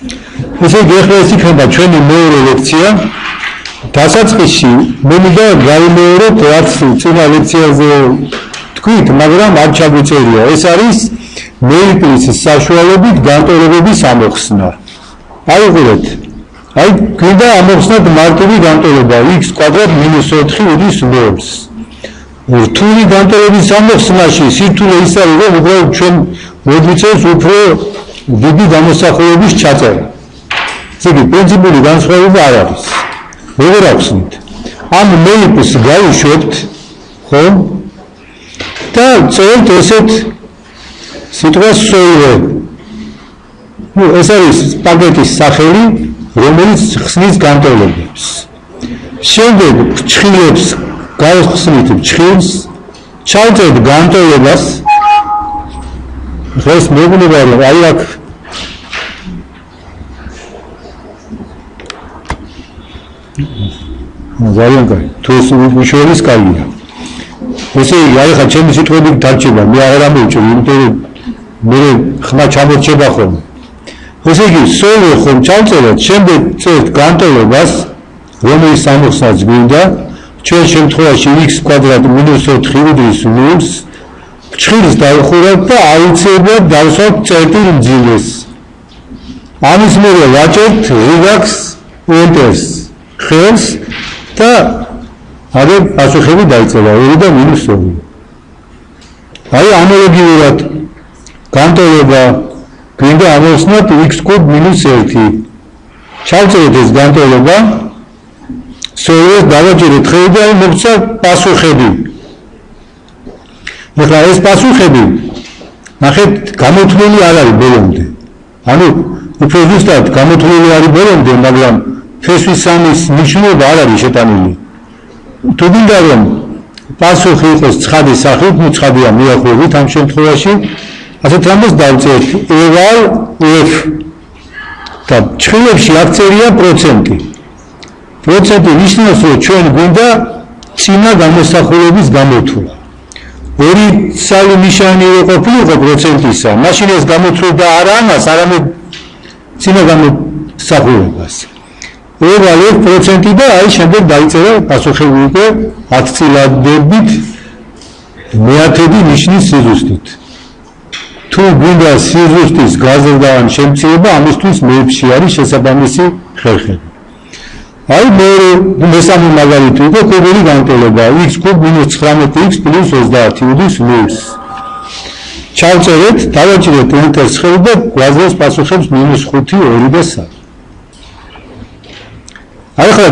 ესე იგი ახლა ეს იქნება ჩვენი მეორე ლექცია. დასაწყისში მინდა გავიმეოროთ რაც წინა ლექციაზე თქვით, მაგრამ არ ჩაგვიწერია. ეს არის მეიპლის საშუალებით განტოლებების ამოხსნა. აიღურეთ. აი გვინდა ამოხსნათ მარტივი განტოლება x² - 4 უდრის 0-ს. რთული განტოლების ამოხსნაში სირთულე ის არის, რომ უბრალოდ ჩვენ მოგვიწევს უფრო დიდი გამოსახულების ჩაწერა. ესე იგი პრინციპული განსხვავება არ არის. როგორ ახსნით? ამ მეიპს გავუშვებთ, ხო? და წერთ ესეთ სიტყვას სოულე. ეს არის პაკეტის სახელი, რომელიც ხსნის განტოლებებს. შემდეგ ფრჩხილებს გავხსნით ფრჩხილს, ჩავწერთ განტოლებას. ეს მოგნება რომ აი აქ ძალიან კარგი. თუ ეს უშუალოს კარგია. ესე იგი, აი ხა ჩემი სიტყვები დარჩება, მე აღარ ამოვჭრი, იმიტომ რომ მე ხმა ჩამორჩება ხოლმე. ესე იგი, სოლო ხომ ჩავწერეთ, შემდეგ წერთ განტოლებას, რომელიც ამოხსნას გვინდა, ჩვენ შემთხვევაში x² - 4 უდრის 0-ს, ფრჩხილს დავხურავთ და აუცილებლად დავსვათ წერტილ მძილეს. ამის მერე ვაჭერთ რიგაქს ენტერს ხელს და აღე პასუხები დაიწერა 2 და -2. აი ანალოგიურად განტოლება გვინდა ამოხსნათ x³ - 1. ჩავწერეთ ეს განტოლება, სოლოს დავაჭერეთ ხელი და მოგცა პასუხები. ეხლა ეს პასუხები ნახეთ გამოთვლილი არ არის ბოლომდე. ანუ უფრო ზუსტად გამოთვლილი არის ბოლომდე, მაგრამ ფესვის სამის ნიშნულობა არ არის შეტანილი. თუ გინდა რომ პასუხი იყოს ცხადი სახით, ნუ ცხადია მიახვევით ამ შემთხვევაში, ასეთ რამეს დავწერთ eval f და ჭრილებში აქწერია პროცენტი. პროცენტი ნიშნავს, რომ ჩვენ გვინდა წინა გამოსახულების გამოთვლა. ორი ცალი ნიშანი ყოფილიყო პროცენტისა, მაშინ ეს გამოთვლიდა არა ამას, არამედ წინა გამოსახულებას. eval f პროცენტი და აი შემდეგ დაიწერა პასუხები უკვე 10 წილადებით მეათედი ნიშნის სიზუსტით. თუ გვინდა სიზუსტის გაზრდა ან შემცირება, ამისთვის მეებში არის შესაბამისი ხერხები. აი მესამე მაგალითი უკვე კუბური განტოლება x³ - 19x + 30 უდრის 0-ს. ჩავწერეთ, დავაჭირეთ ენტერს ხელი და გვაძლევს პასუხებს -5, 2 და 3. აი ხა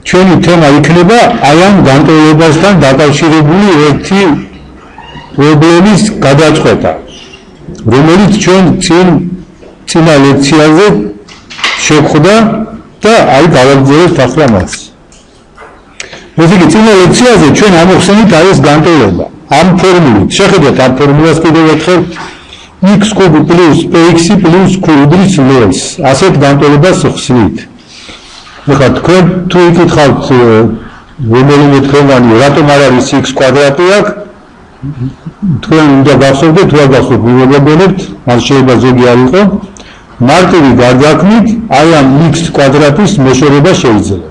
ჩვენი თემა იქნება აი ამ განტოლებასთან დაკავშირებული ერთი პრობლემის გადაწყვეტა, რომელიც ჩვენ წინა ლექციაზე შევხვდა და აი გავაგზავნეთ ახლა მას. ესე იგი, წინა ლექციაზე ჩვენ ამოვხსენით აი ეს განტოლება ამ ფორმულით. შეხედეთ ამ ფორმულას კიდევ ერთხელ x³ + px + q უდრის 0-ს. ასეთ განტოლებას ხსნით. ეხლა თქვენ თუ იკითხავთ რომელიმე თქვენი რატომ არ არის x² აქ, თქვენ უნდა გახსოვდეთ, თუ არ გახსოვთ, მივაგებინებთ, ან შეიძლება ზოგი არ იყო, მარტივი გარდაქმნით, აი ამ x² მოშორება შეიძლება.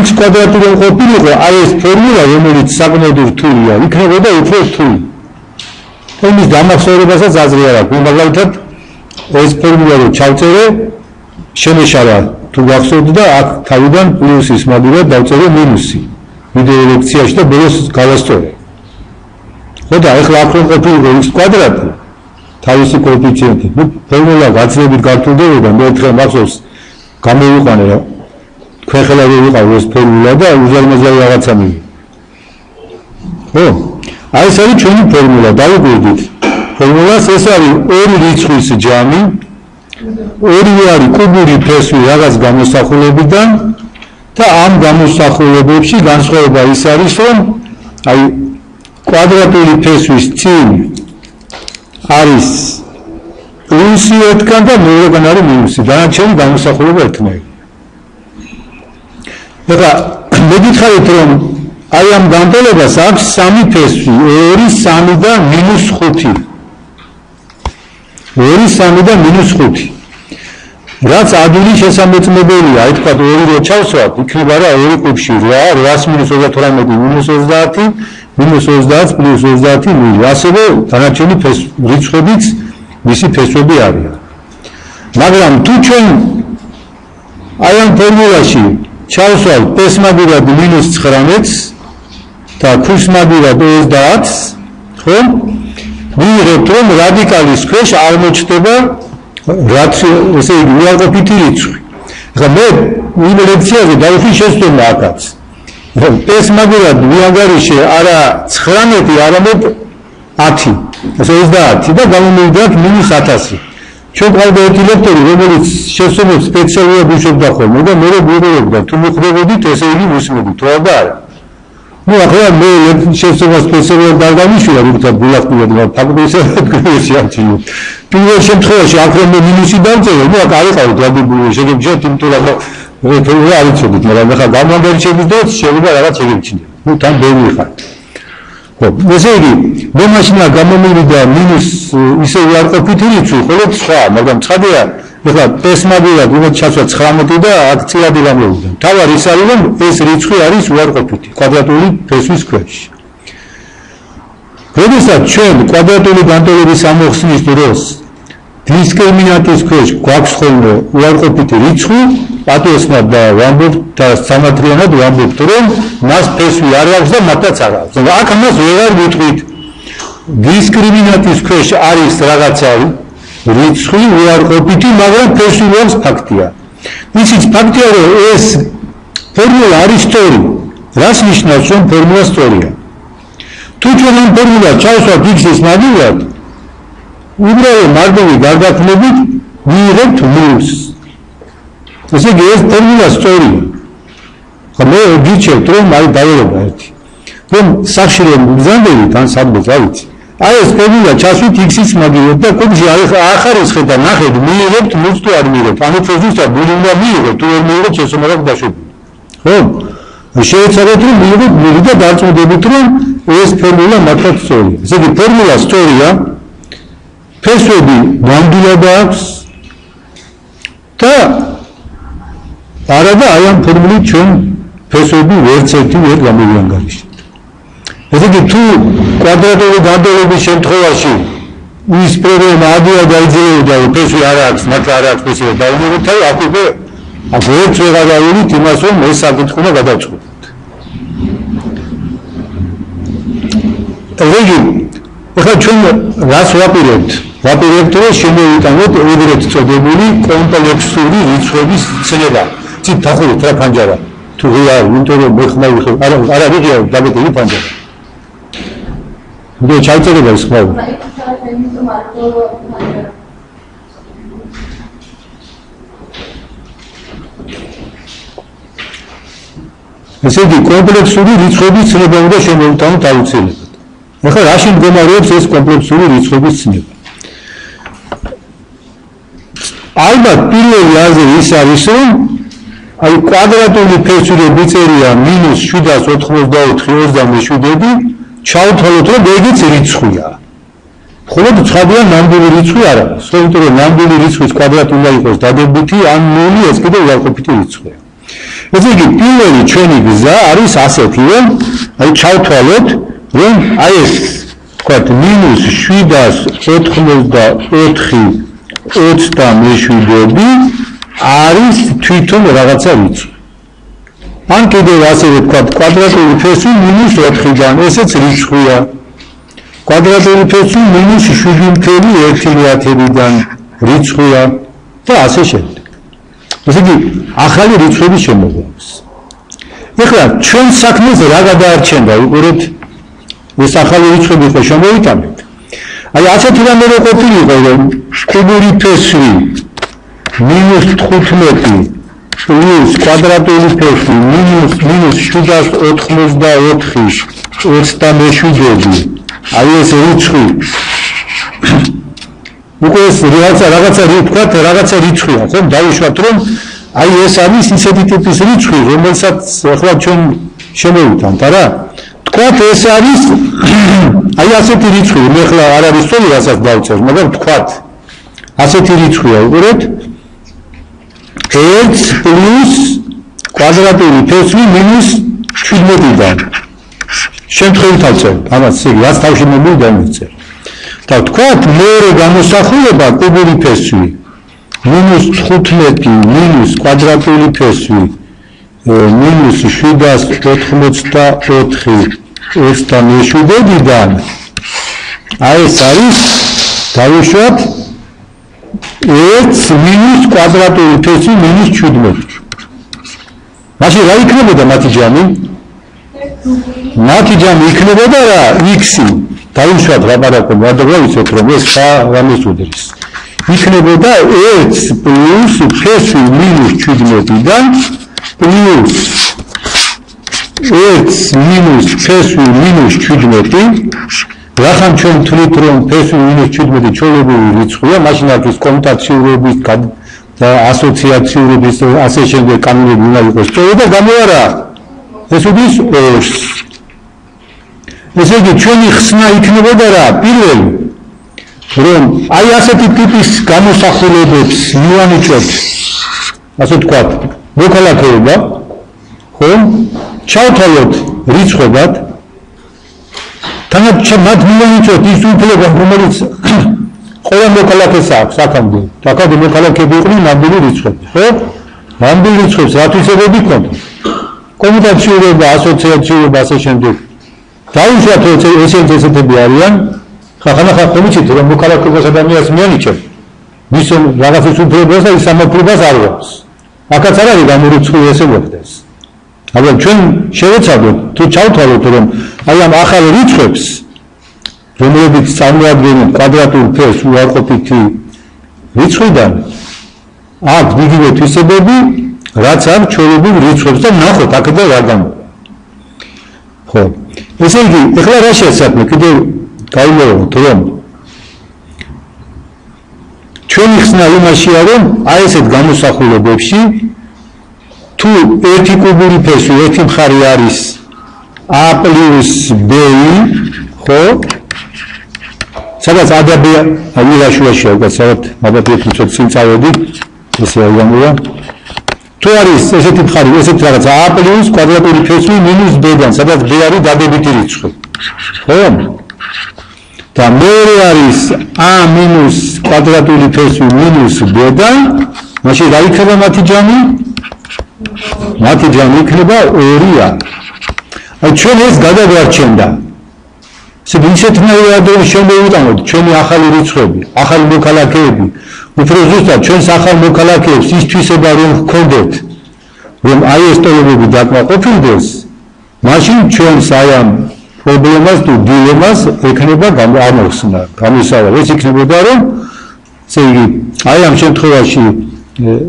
x² რომ ყოფილიყო, აი ეს ფორმულა, რომელიც საკმაოდ რთულია, იქნებოდა უფრო რთული. იმის დამახსოვრებასაც აზრი არ აქვს, მაგალითად, ეს ფორმულა რომ ჩავწერე, შემეშალა თუ გახსოვთ და აქ თავიდან პლუსის მაგურად დავწერე მინუსი. ვიდეო ლექციაში და ბოლოს გავასწორე. ხო და ახლა აქ რომ ყოფილიყო x² თავისი კოეფიციენტი. ნუ ფორმულა გაცილებით გართულდებოდა, მე ერთხელ მახსოვს გამოვიყვანე რა. თქვენ ხელა ვიყავ ეს ფორმულა და უზარმაზარი რაღაცა მივიღე. ხო? აი ეს არის ჩვენი ფორმულა, დავუკვირდით. ფორმულას ეს არის ორი რიცხვის ჯამი, ორივე არის კუბური ფესვი რაღაც გამოსახულებიდან და ამ გამოსახულებებში განსხვავება ის არის, რომ აი კვადრატული ფესვის წინ არის პლუსი ერთგან და მეორეგან არის მინუსი. დანარჩენი გამოსახულება ერთნაირი. ეხლა მოგითხარით, რომ აი ამ განტოლებას აქვს 3 ფესვი, 2, 3 და -5. 2 და -5. რაც ადვილი შესამოწმებელია, აი თქვა 2 რო ჩავსვათ, იქნება რა 2 კუბში 8, 8-38, -30, -30 + 30 0. ასევე დანარჩენი რიცხვებიც მისი ფესვები არიან. მაგრამ თუ ჩვენ აი ამ ფორმულაში ჩავსვათ პესმაგურად -19 და ქუსმაგურად 30, ხო? ვიღებთ რომ რადიკალის ქვეშ არ მოჩდება რაც ესე იგი უარყოფითი რიცხვი. ახლა მე უნივერსიტეტზე დავიხი შეცდომა აქაც. პესმაგურად ვიანგარიშე არა 19, არამედ 10, ესე 30 და გამომივიდა -1000. ჩვენ ყავდა ერთი ლექტორი, რომელიც შესწავლებს სპეციალურად უშვებდა ხოლმე და მე ვიგებდა თუ მოხდებოდით ესე იგი მისმოდით, თუ არა. ну ახლა მე შესწავლა სპეციალურად არ გამიშვილა, როდესაც გულახდიოდ ფაქტობრივად გეშიარჩინე. პირველ შემთხვევაში აქ რომ მე მინუსი დავწერე, ну აქ არ იყავით დაგებული, შეგებჯათ, იმიტომ რომ რა არ იცოდით, მაგრამ ახლა გამომდარჩებით და შეიძლება რაღაც შეგებჩინე. ну თან ბევრი ხარ. ხო, ესე იგი, მე მაშინა გამომივიდა მინუს ისე უარყოფითი რიცხვი, ხოლო სხვა, მაგრამ ცხადია, ახლა პესმაგურად უნდა ჩასვა 19 და აქციადი გამოვიდა. თავად ის არის, რომ ეს რიცხვი არის უარყოფითი, კვადრატული ფესვის ქვეშ. როდესაც ჩვენ კვადრატული განტოლების ამოხსნის დროს დისკრიმინანტის ქვეშ გვაქვს ხოლმე უარყოფითი რიცხვი, პატიოსნად და ვამბობთ და სამართლიანად ვამბობთ, რომ მას ფესვი არ აქვს და მათაც არ აქვს. აქ ამას ვეღარ ვიტყვით. დისკრიმინანტის ქვეშ არის რაღაცა რიცხვი უარყოფითი, მაგრამ ფესვი აქვს ფაქტია. ისიც ფაქტია, რომ ეს ფორმულა არის სწორი. რას ნიშნავს, რომ ფორმულა სწორია? თუ ჩვენ ამ ფორმულას ჩავსვათ x-ის მაგივრად, უბრალოდ მარტივი გარდაქმნებით ვიღებთ ნულს. ესე იგი ეს ფორმულა სწორია. ხა მე გიჩვენებთ, რომ აი დაელობა ერთი. რომ სახში რომ მზადებით ან სადმე წავიცი. აი ეს ფორმულა ჩასვით x-ის მაგივრად და კუბში ახარისხეთ და ნახეთ, მიიღებთ ნულს თუ არ მიიღებთ. ანუ ზუსტად ნული უნდა მიიღოთ, თუ არ მიიღოთ შესაბამისად დაშვებული. ხო? შეეცადეთ რომ მიიღოთ ნული და დარწმუნდებით რომ ეს ფორმულა მართლაც სწორია. ესე იგი ფორმულა სწორია. ფესვები ნამდვილად აქვს და არა და აი ამ ფორმულით ჩვენ ფესვები ვერც ერთი ვერ გამოვიანგარიშეთ. ესე იგი თუ კვადრატული განტოლების შემთხვევაში ის პრობლემა ადვილი დაიძინებოდა რომ ფესვი არ აქვს, მათ არ აქვს ფესვი და დაუმეორებთ, აქ უკვე ვერც ვერ გადავიდით იმას რომ ეს საკითხი უნდა გადავწყვეტოთ. ესე იგი ახლა ჩვენ რას ვაპირებთ? ვაპირებთ რომ შემოვიტანოთ ეგრეთ წოდებული კომპლექსური რიცხვების ცნება. ცით თახურით რა ფანჯარა. თუ ღია, იმიტომ რომ მე ხმა ვიხევ, არა ვიღია დაგეთილი ფანჯარა. მე ჩაიწერება ის ხმა. ესე იგი კომპლექსური რიცხვების ცნება უნდა შემოვიტანოთ აუცილებლად. ახლა რაში მდგომარეობს ეს კომპლექსური რიცხვების ცნება? ალბათ პირველი აზრი ის არის, რომ აი კვადრატული ფესვი მიწერია -784 ჩავთვალოთ, რომ ეგეც რიცხვია. მხოლოდ ცხადია ნამდვილი რიცხვი არ არის. იმიტომ რომ ნამდვილი რიცხვის კვადრატი უნდა იყოს დადებითი, ან ნული ეს კიდევ უარყოფითი რიცხვია. ესე იგი პირველი ჩვენი გზა არის ასეთი, რომ აი ჩავთვალოთ, რომ აი ეს ვთქვათ -784 არის თვითონ რაღაცა რიცხვი. ან კიდევ ასევე ვთქვათ კვადრატული ფესვი -4-დან, ესეც რიცხვია. კვადრატული ფესვი -7.1-დან რიცხვია და ასე შემდეგ. ესე იგი ახალი რიცხვების შემოგვაქვს. ეხლა ჩვენ საქმეს რა გადაარჩენდა, უყურეთ ეს ახალი რიცხვები ხო შემოვიტანეთ. აი ასეთი რამე რო ყოფილიყო, რომ კუბური ფესვი -15 plus კვადრატული ფესვი -784 აი ეს რიცხვი უკვე ეს რაღაცა რიცხვია, ხო? დავიშვათ რომ აი ეს არის ისეთი ტიპის რიცხვი, რომელსაც ახლა ჩვენ შემოვიტანთ, არა? თქვათ ეს არის აი ასეთი რიცხვი, მე ახლა არ არის სწორი რასაც დავწერ, მაგრამ თქვათ ასეთი რიცხვია, უყურეთ. 1 პლუს კვადრატული ფესვი მინუს 17-დან. შემთხვევით ავწერთ, ამას იგი რაც თავში მომივიდა მივწერთ. და ვთქვათ, მეორე გამოსახულება კუბური ფესვი მინუს 15 მინუს კვადრატული ფესვი მინუს 784 27-დან. აი ეს არის დავუშვათ 1 მინუს კვადრატული ფესვი მინუს 17. მაშინ რა იქნებოდა მათი ჯამი? მათი ჯამი იქნებოდა რა? x-ი. დავუშვათ რა პარაკო, გადავიცეთ რომ ეს რამის უდრის. იქნებოდა 1 პლუს ფესვი მინუს 17-დან პლუს 1 მინუს ფესვი მინუს 17. რახან ჩვენ თვლით რომ ფესვი მინუს 17 ჩვეულებრივი რიცხვია, მაშინ არის კომუტაციურობის და ასოციაციურობის ასე შემდეგ კანონები უნდა იყოს სწორი და გამოარა ეს უდრის 2-ს. ესე იგი ჩვენი ხსნა იქნებოდა რა? პირველი რომ აი ასეთი ტიპის გამოსახულებებს მივანიჭოთ, ასე ვთქვათ, მოქალაქეობა, ხო? ჩავთვალოთ რიცხვებად. თანაც მათ მივანიჭოთ ის უფლება, რომელიც ყველა მოქალაქეს აქვს აქამდე. აქამდე მოქალაქეები იყვნენ ნამდვილი რიცხვები, ხო? ნამდვილი რიცხვებს რა თვისებები ჰქონდათ? კომუტაციურობა, ასოციაციურობა, ასე შემდეგ. დავუშვათ რომ ესეთები არიან, ხახანახა ხომიცით რომ მოქალაქეობას ადამიანს მიანიჭებ, მის რაღაცის უფლებას და ის ამოფლებას არ აქვს. აქაც არ არის გამორიცხული ესე მოხდეს. აბა ჩვენ შევეცადოთ თუ ჩავთვალოთ რომ აი ამ ახალ რიცხვებს რომლებიც წარმოადგენენ კვადრატულ ფესვს უარყოფითი რიცხვიდან აქ იგივე თვისებები რაც ამ ჩვეულებრივ რიცხვებს და ნახოთ აქედან რა გამოვა. ხო, ესე იგი ეხლა რა შეცადეთ კიდევ გავიმეოროთ რომ ჩვენი ხსნა იმაშია რომ აი ესეთ გამოსახულებებში თუ ერთი კუბური ფესვი ერთი მხარე არის a plus b, ხო? სადაც a და b ავილაშუაშია, უბრალოდ მაგათი თვითონ წინ წავედით, ესე აღგამოვა. თუ არის ესეთი მხარე, ესეთი რაღაც a plus კვადრატული ფესვი მინუს b-დან, სადაც b არის დადებითი რიცხვი. ხო? და მეორე არის a მინუს კვადრატული ფესვი მინუს b-დან, მაშინ რა იქნება მათი ჯამი? მათი ჯამი იქნება 2-ა. აი ჩვენ ეს გადაგვარჩენდა. ისეთნაირად რომ შემოვიტანოთ ჩვენი ახალი რიცხვები, ახალი მოქალაქეები, უფრო ზუსტად ჩვენს ახალ მოქალაქეებს ის თვისება რომ ჰქონდეთ, რომ აი ეს ტოლობები დაკმაყოფილდეს, მაშინ ჩვენს აი ამ პრობლემას თუ დილემას ექნება გამოსვლა, გამოსავალ. ეს იქნებოდა რომ ესე იგი აი ამ შემთხვევაში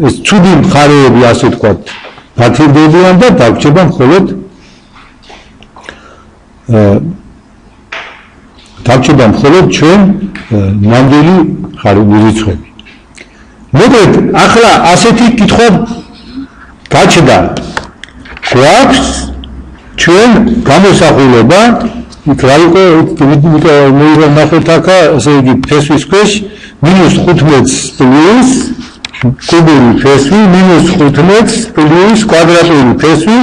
ეს ცუდი მხარეები ასე ვთქვათ დათირდებიან და დაგვრჩება მხოლოდ ჩვენ ნამდვილი რიცხვები. მოკლედ ახლა ასეთი კითხვა გაჩნდა. გვაქვს ჩვენ გამოსახულება, იქ რა იყო ნახეთ აქა, ესე იგი ფესვის ქვეშ -15 პლუს კუბური ფესვი -15 პლუს კვადრატული ფესვი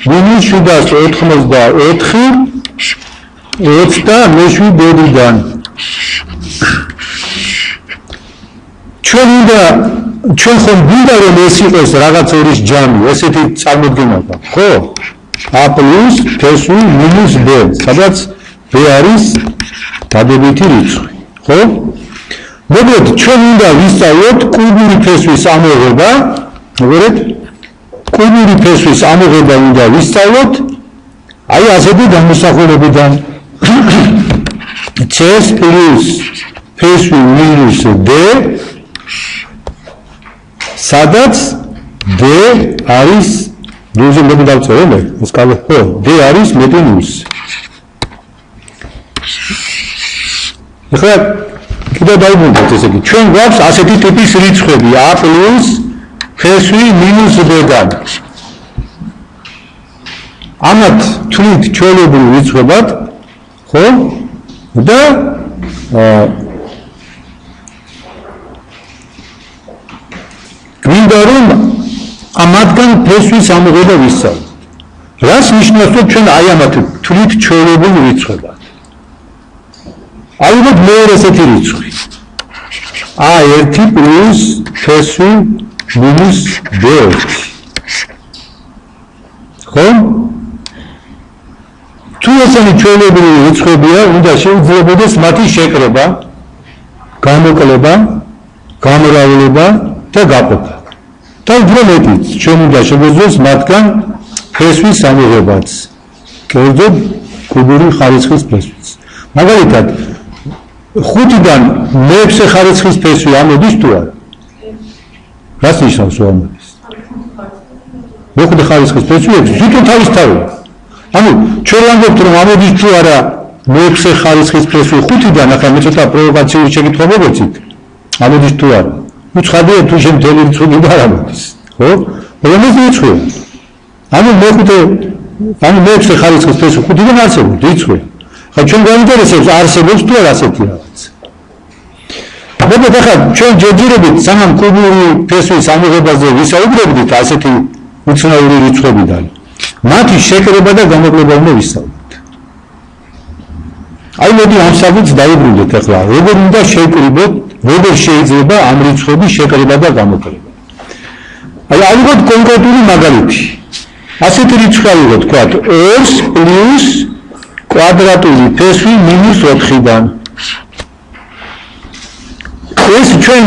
-784 27-დან. ჩვენ ხომ გვინდა რომ ეს იყოს რაღაც ორის ჯამი, ესეთი წარმოდგენა გვაქვს, ხო? a plus ფესვი მინუს b, სადაც b არის დადებითი რიცხვი, ხო? მოკლედ ჩვენ უნდა ვისწავლოთ კუბური ფესვის ამოღება, მოგერეთ? კუბური ფესვის ამოღება უნდა ვისწავლოთ აი ასეთი გამოსახულებიდან c plus ფესვი მინუს d, სადაც d არის როზე მე დავწერე მე ეს კალე ხო d არის მეტი მინუსი. ეხლა კიდევ დაიბრუნდეთ ესე იგი ჩვენ გვაქვს ასეთი ტიპის რიცხვები a plus ფესვი მინუს b-დან. ამათ თვლით ჩვეულებრივ რიცხვებად, ხო? და უნდა რომ ამათგან ფესვის ამოღება ვისწავლოთ. რას ნიშნავს რომ ჩვენ აი ამათ თვლით ჩვეულებრივ რიცხვებად? ალბათ მეორე ესეთი რიცხვი. A1 plus ფესვი მინუს B1. ხო? თუ ესენი ჩვეულებრივი რიცხვებია, უნდა შეუძლებოდეს მათი შეკრება, გამოკლება, გამრავლება და გაყოფა. და უფრო მეტიც, ჩვენ უნდა შეგვეძლოს მათგან ფესვის ამოღებაც, კერძოდ კუბური ხარისხის ფესვიც. მაგალითად, 5-დან მე-6 ხარისხის ფესვი ამოდის თუ არა? რას ნიშნავს რომ ამოდის? მე-5 ხარისხის ფესვი ზუსტად თავისთავად. ანუ ჩვენ ვამბობთ რომ ამოდის თუ არა მე-6 ხარისხის ფესვი 5-დან, ახლა მე ცოტა პროვოკაციული შეკითხვა მოგეცით. ამოდის თუ არა? ну ცხადია თუ შენ მთელი რიცხვი არ ამოდის, ხო? რომელი რიცხვია? ანუ მე-6 ხარისხის ფესვი 5-დან არსებობს რიცხვი. ხა ჩვენ გვაინტერესებს არსებობს თუ არა ასეთი რაღაც. მოგეთ ახლა ჩვენ ჯერჯერობით სანამ კუბური ფესვის ამოღებაზე ვისაუბრებდით ასეთი უცნაური რიცხვებიდან. მათი შეკრება და გამოკლება უნდა ვისაუბროთ. აი მოდი ამ საკითხს დაიბრუნდეთ ახლა. როგორ უნდა შევკრიბოთ, როგორ შეიძლება ამ რიცხვების შეკრება და გამოკლება. აი ალბათ კონკრეტული მაგალითი. ასეთი რიცხვი ავიღოთ, თქვათ 2 პლუს კვადრატული ფესვი მინუს 4-დან. ეს ჩვენ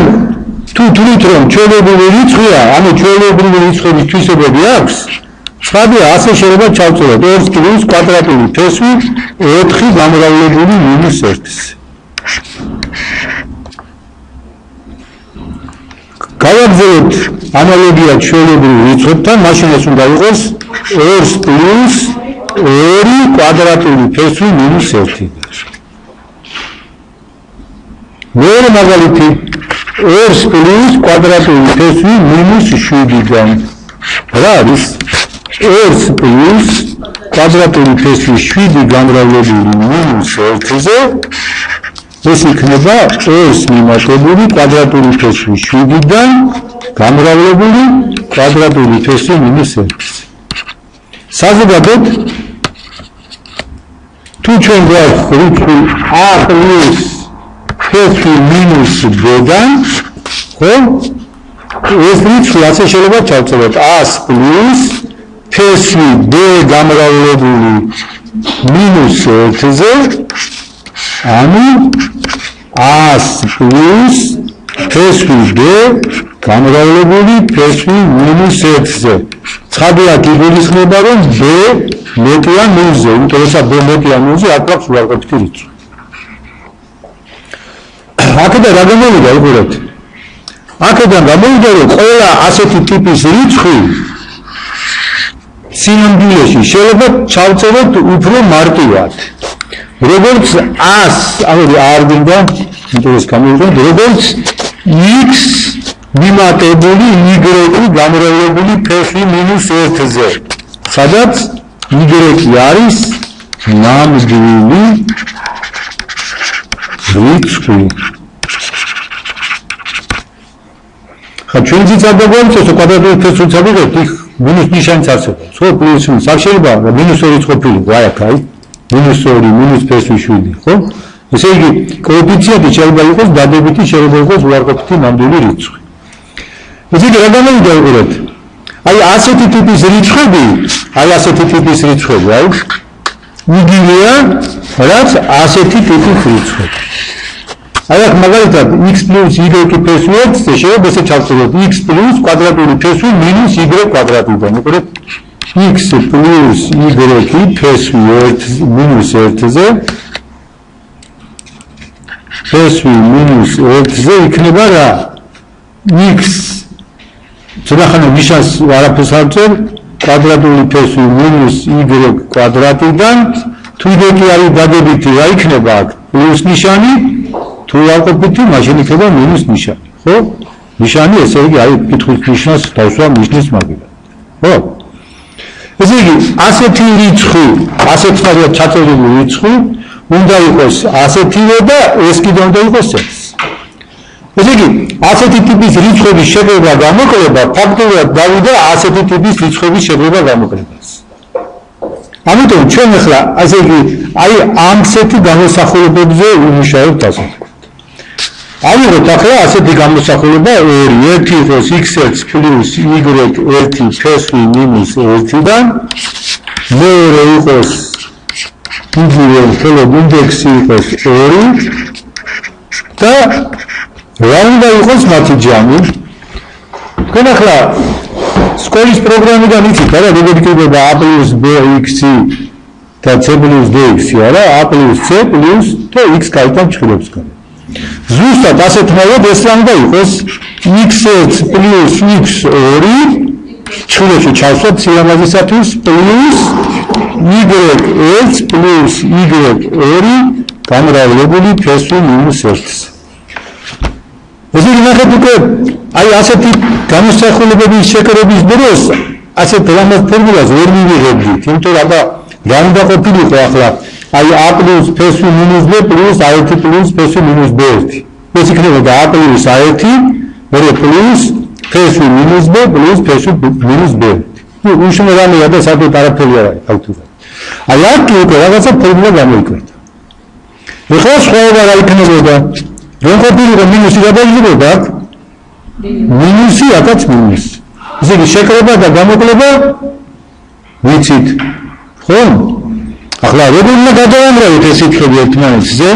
თუ თვლით რომ ჩვეულებრივი რიცხვია, ანუ ჩვეულებრივი რიცხვების თვისებები აქვს, ცხადია ასე შეიძლება ჩავწეროთ 2 პლუს კვადრატული ფესვი 4 გამრავლებული მინუს 1-ს. გავაგზავნოთ ანალოგია ჩვეულებრივ რიცხვებთან, მაშინ ეს უნდა იყოს 2 პლუს 2 კვადრატული ფესვი მინუს 1. მეორე მაგალითი 2 პლუს კვადრატული ფესვი მინუს 7-დან. რა არის? 2 პლუს კვადრატული ფესვი 7 გამრავლებული მინუს 1-ზე ეს იქნება 2 მიმატებული კვადრატული ფესვი 7-დან გამრავლებული კვადრატული ფესვი მინუს 1-ზე. საზოგადოდ თუ ჩვენ გვაქვს რიცხვი a პლუს ფესვი მინუს b-დან, ხო? ეს რიცხვი ასე შეიძლება ჩავწეროთ a პლუს ფესვი b გამრავლებული მინუს 1-ზე, ანუ a პლუს ფესვი b გამრავლებული ფესვი მინუს 1-ზე. ცხადია გიგულისხმება რომ b მეტია ნულზე, იმიტომ რომ b მეტია ნულზე არ გვაქვს უარყოფითი რიცხვი. აქედან რა გამოვიდა უყურეთ? აქედან გამოვიდა რომ ყველა ასეთი ტიპის რიცხვი სინამდვილეში შეიძლება ჩავწეროთ უფრო მარტივად. როგორც a-ს, ანუ არ გინდა, იმიტომ ეს გამოვიდა, როგორც x მიმატებული y გამრავლებული ფესვი მინუს 1-ზე. სადაც y არის ნამდვილი რიცხვი. ხა ჩვენ ძიძაბა გვამწეს კვადრატული ფესვი წავიღებთ, იქ მინუს ნიშანიც არსებობს. ხო, პლუს მინუს არ შეიძლება მინუს 2 რიცხვი ყოფილიყო, აი აქ არის მინუს 2 მინუს ფესვი 7, ხო? ესე იგი კოეფიციენტი შეიძლება იყოს დადებითი, შეიძლება იყოს უარყოფითი ნამდვილი რიცხვი. ესე იგი რა გამოვიდა უყურეთ? აი ასეთი ტიპის რიცხვები, აი იგივეა, რაც ასეთი ტიპის რიცხვები. აი აქ მაგალითად x plus y ფესვი 1-ზე შეიძლება ესე ჩავწეროთ x plus კვადრატული ფესვი მინუს y კვადრატიდან. უყურეთ x plus y ფესვი 1 მინუს 1-ზე ფესვი მინუს 1-ზე იქნება რა? x ძრახანო ნიშანს არაფერს არ წერ კვადრატული ფესვი მინუს y კვადრატიდან თუ y არის დადებითი რა იქნება აქ? პლუს ნიშანი თუ ავყოფითი მაშინ იქნება მინუს ნიშანი, ხო? ნიშანი ესე იგი აი კითხვის ნიშნას დავსვა ნიშნის მაგალითად, ხო? ესე იგი ასეთი რიცხვი, ასეთ ხარია ჩაწერილი რიცხვი უნდა იყოს ასეთივე და ეს კიდე უნდა იყოს ეს. ესე იგი, ასეთი ტიპის რიცხვების შეკრება გამოკლება ფაქტობრივად დავიდა ასეთი ტიპის რიცხვების შეკრება გამოკლებას. ამიტომ ჩვენ ახლა ასე იგი აი ამსეთი გამოსახულებებზე ვიმუშავებთ ასე. ავიღოთ ახლა ასეთი გამოსახულება 2, 1 იყოს x1 plus y1 ფესვი მინუს 1-დან, მეორე იყოს იგივე ხელობ ინდექსი იყოს 2 და რა უნდა იყოს მათი ჯამი? თქვენ ახლა სკოლის პროგრამიდან იცით რა როგორ იქნება a plus bx და c plus dx არა a plus c plus და x გაიტან ჭრილობსგან. ზუსტად ასეთმავად ეს რა უნდა იყოს x1 plus x2 ჭრილებში ჩავსვათ სილამაზისათვის plus y1 plus y2 გამრავლებული ფესვი მინუს 1-ს. ესე იგი ნახეთ უკვე აი ასეთი გამოსახულებების შეკრების დროს ასეთ რამაც ფორმულას ვერ მივიღებდით, იმიტომ რომ რა უნდა ყოფილიყო ახლა აი a plus ფესვი მინუს b plus a1 plus ფესვი მინუს b1. ეს იქნებოდა a plus a1 მეორე plus ფესვი მინუს b plus ფესვი მინუს b1. ნუ უშუალო რამეა და საერთოდ არაფერი არ არის ფაქტურად. აი აქ უკვე რაღაცა ფორმულა გამოიკვეთა. ეხლა სხვაობა რა იქნებოდა? რომ ყოფილიყო მინუსი გადაიღებოდა აქ მინუსი აქაც მინუსი. ესე იგი შეკრება და გამოკლება ვიცით ხო? ახლა როგორ უნდა გადავამრავოთ ეს სიტყვები ერთმანეთზე?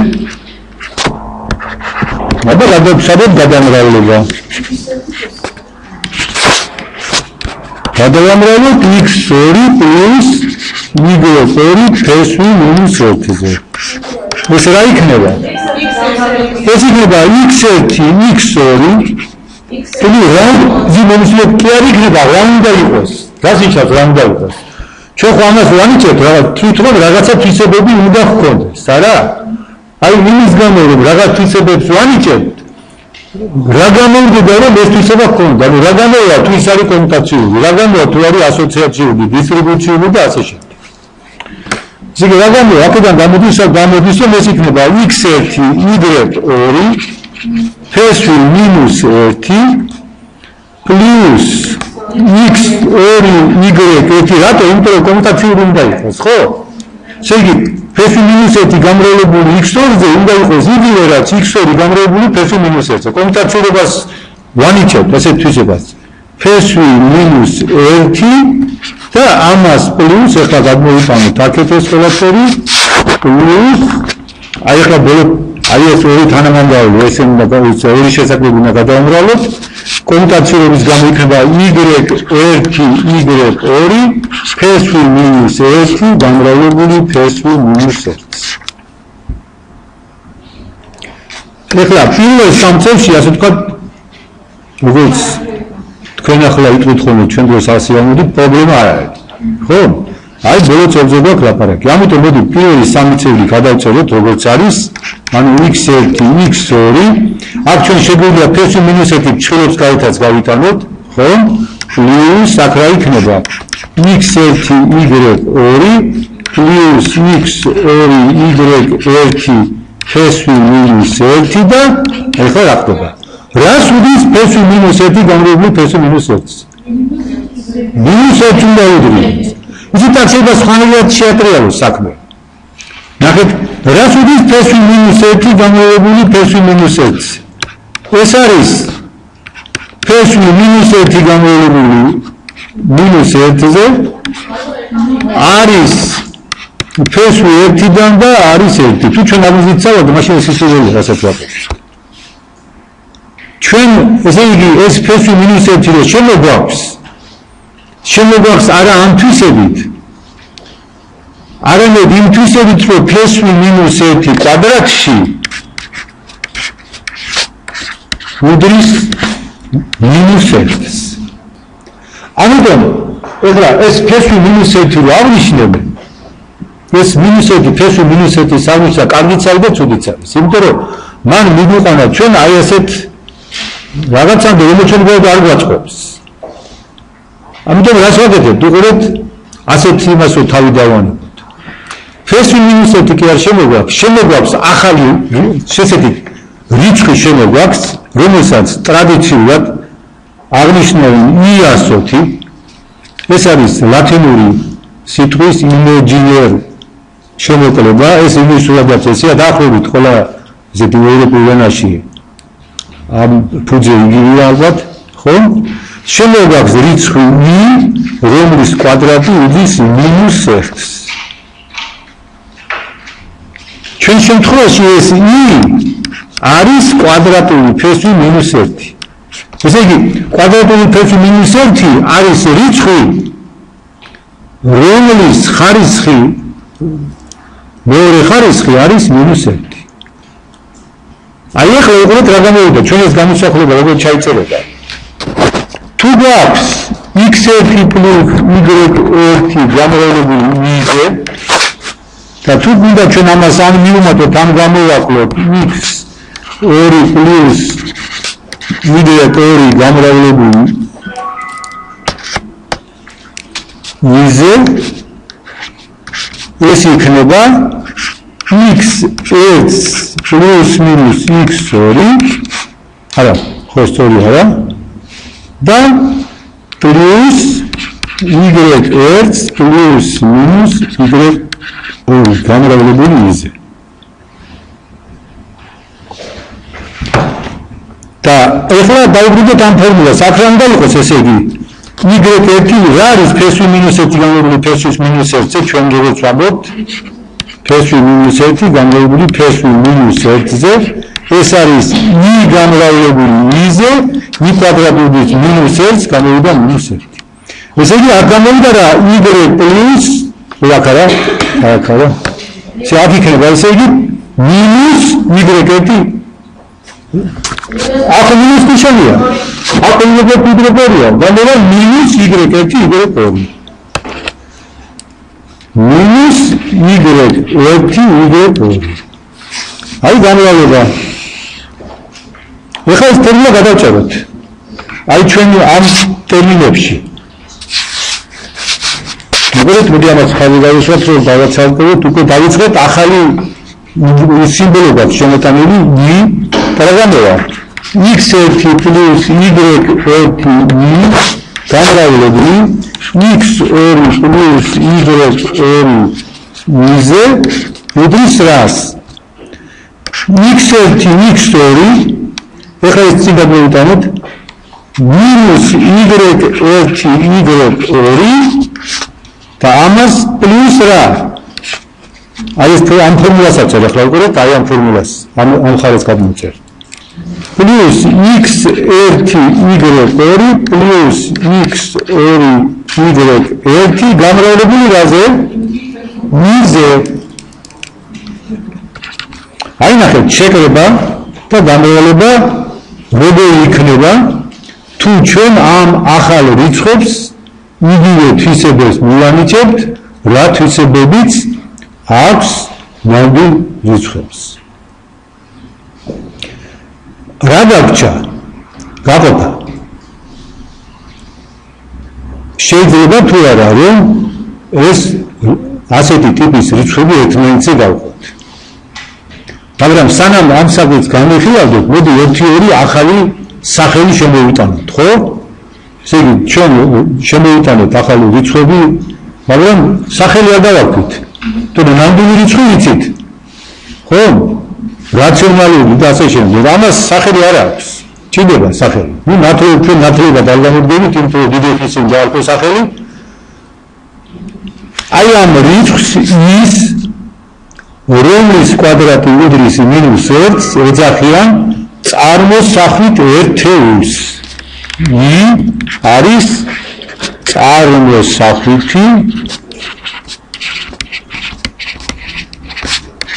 აბა გადავშალოთ გადამრავლება. გადავამრავოთ x2 plus y2 ფესვი მინუს 1-ზე. ეს რა იქნება? ეს იქნება x1 x2 ტული რა ზიმონისლე კი არ იქნება რა უნდა იყოს? რას იცავს რა უნდა იყოს? ჩვენ ხო ამას ვანიჭებთ რა თვითონ რაღაცა თვისებები უნდა ჰქონდეს, არა? აი იმის გამო რომ რაღაც თვისებებს ვანიჭებთ რა გამოვიდა რომ ეს თვისება ჰქონდა? ანუ რა გამოვა თუ ის არის კომუტაციული, რა გამოვა თუ არის ასოციაციული, დისტრიბუციული და ასე შემდეგ. ზიგი რა გამოვა აქედან გამოდის რომ ეს იქნება x1 y2 ფესვი მინუს 1 plus x2 y1 რატო? იმიტომ რომ კომუტაციური უნდა იყოს, ხო? ესე იგი ფესვი მინუს 1 გამრავლებული x2-ზე უნდა იყოს იგივე რაც x2 გამრავლებული ფესვი მინუს 1-ზე. კომუტაციურობას ვანიჭებთ ასეთ თვისებას. ფესვი მინუს 1 და ამას პლუს ახლა გადმოვიტანოთ აქეთ ეს ყველაფერი პლუს აი ახლა ბოლო აი ეს ორი თანამამრავლო ეს უნდა ორი შესაძლებელი უნდა გადავამრავლოთ. კომუტაციურობის გამო იქნება y1 y2 ფესვი მინუს 1 გამრავლებული ფესვი მინუს 1. ახლა პირველ სამწევში ასე ვთქვათ როგორც თქვენ ახლა იტყვით ხოლმე ჩვენ დროს ასე ამოდით პრობლემა არ არის. ხო? აი ბოლო წელზე გვაქვს ლაპარაკი. ამიტომ მოდი პირველი სამი წელი გადავწეროთ როგორც არის. ანუ x1 x2 აქ ჩვენ შეგვიძლია ფესვი მინუს 1 ჭრილობს გაითაც გავიტანოთ, ხო? პლუს აქ რა იქნება? x1 y2 პლუს x2 y1 ფესვი მინუს 1 და ეხლა რა ხდება? რას უდის ფესვი მინუს 1 გამრავლებული ფესვი მინუს 1-ს? მინუს 1 უნდა უდრის. იცით აქ შეიძლება სხვანაირად შეატრიალოს საქმე. ნახეთ, რას უდის ფესვი მინუს 1 გამრავლებული ფესვი მინუს 1-ს? ეს არის ფესვი მინუს 1 გამრავლებული მინუს 1-ზე არის ფესვი 1-დან და არის 1. თუ ჩვენ ამას ვიცავთ, მაშინ ეს ისევ რასაც ვაკეთებთ. ჩვენ ესე იგი ეს ფესვი მინუს 1 რო შემოგვაქვს არა ამ თვისებით, არამედ იმ თვისებით, რომ ფესვი მინუს 1 კვადრატში უდრის მინუს 1-ს. ამიტომ ეხლა ეს ფესვი მინუს 1 რო აღნიშნებენ, ეს მინუს 1 ფესვი მინუს 1-ის აღნიშნა კარგიც არის და ცუდიც არის. იმიტომ რომ მან მიგვიყვანა ჩვენ აი ასეთ რაღაცამდე ემოციურად არ გვაწყობს. ამიტომ რას ვაკეთებთ? უყურეთ ასეთ იმას რომ თავი დავანებოთ. ფესვი მინუს 1 კი არ შემოგვაქვს ახალი შესეთი რიცხვი შემოგვაქვს, რომელსაც ტრადიციულად აღნიშნავენ I-100. ეს არის ლათინური სიტყვის imaginer შემოკლება, ეს ინგლისურადაც ესეა, დაახლოებით ყველა ესეთი ევროპულ ენაში ამ ფუძე იგივეა ალბათ, ხო? შემოგვაქვს რიცხვი I, რომლის კვადრატი უდის -1-ს. ჩვენ შემთხვევაში ეს I არის კვადრატული ფესვი -1. ესე იგი, კვადრატული ფესვი -1 არის რიცხვი, რომლის ხარისხი მეორე ხარისხი არის -1. აი ახლა უყურეთ რა გამოვიდა, ჩვენ ეს გამოსახულება როგორ ჩაიწერება. თუ გვაქვს x1 plus y1 გამრავლებული მიზე და თუ გვინდა ჩვენ ამას ან მივუმატოთ, ან გამოვაკლოთ x2 plus y2 გამრავლებული მიზე, ეს იქნება x1 plus minus x2, არა, ხო სწორი არა, და plus y1 plus minus y2 გამრავლებული მიზე. და ეხლა დაუბრუნდეთ ამ ფორმულას, აქ რა უნდა იყოს, ესე იგი y1 რა არის ფესვი -1 გამრავლებული ფესვის -1-ზე, ჩვენ როგორც ვამბობთ, ფესვი -1 გამრავლებული ფესვი -1-ზე, ეს არის I გამრავლებული მიზე, I კვადრატული -1 გამოვიდა -1. ესე იგი აქ გამოვიდა რა y plus აქ არა, აქ იქნება, ესე იგი minus y1. აქ minus ნიშანია, აქ y1 გამოვა minus y1 y2. minus y1 y2. აი გამოვიდა. ეხლა ეს ტერმინი გადავწეროთ. აი ჩვენ ამ ტერმინებში. მოგეთ მოდი ამას ხალხი დავუშვათ, რომ დავაცალკევოთ, უკვე დავიწყეთ ახალი სიმბოლო გვაქვს შემოტანილი I და რა გამოვა? x1 plus y1 გამრავლებული x2 plus y2 მიზე უდრის რას? x1 x2 ეხლა ეს წინ გამოვიტანოთ minus y1 y2 და ამას პლუს რა? აი ეს ამ ფორმულას აწერე, ახლა უყურეთ, აი ამ ფორმულას, ამ ხარეს გადმოვწერ. პლუს x1 y2 პლუს x2 y1 გამრავლებული რაზე? მიზე. აი ნახეთ, შეკრება და გამრავლება როგორ იქნება, თუ ჩვენ ამ ახალ რიცხვებს იგივე თვისებებს მივანიჭებთ, რა თვისებებიც აქვს ნამდვილ რიცხვებს. რა გაგჭა? გაყოფა. შეიძლება თუ არა, რომ ეს ასეთი ტიპის რიცხვები ერთმანეთზე გავყოთ. მაგრამ სანამ ამ საკითხს განვიხილავდეთ, მოდი ერთი-ორი ახალი სახელი შემოვიტანოთ, ხო? ესე იგი, ჩვენ შემოვიტანოთ ახალი რიცხვები, მაგრამ სახელი არ დავაქვით. თუმცა ნამდვილი რიცხვი ვიცით. ხო? რაციონალური და ასე შემდეგ. ამას სახელი არ აქვს. ჭირდება სახელი. ნუ ჩვენ ნათლებად არ გამოვიდებით, იმიტომ რომ დიდი ხნის წინ დაარქვე სახელი. აი ამ რიცხვს ის რომლის კვადრატი უდრის -1-ს ეძახიან წარმოსახვით ერთეულს. I არის წარმოსახვითი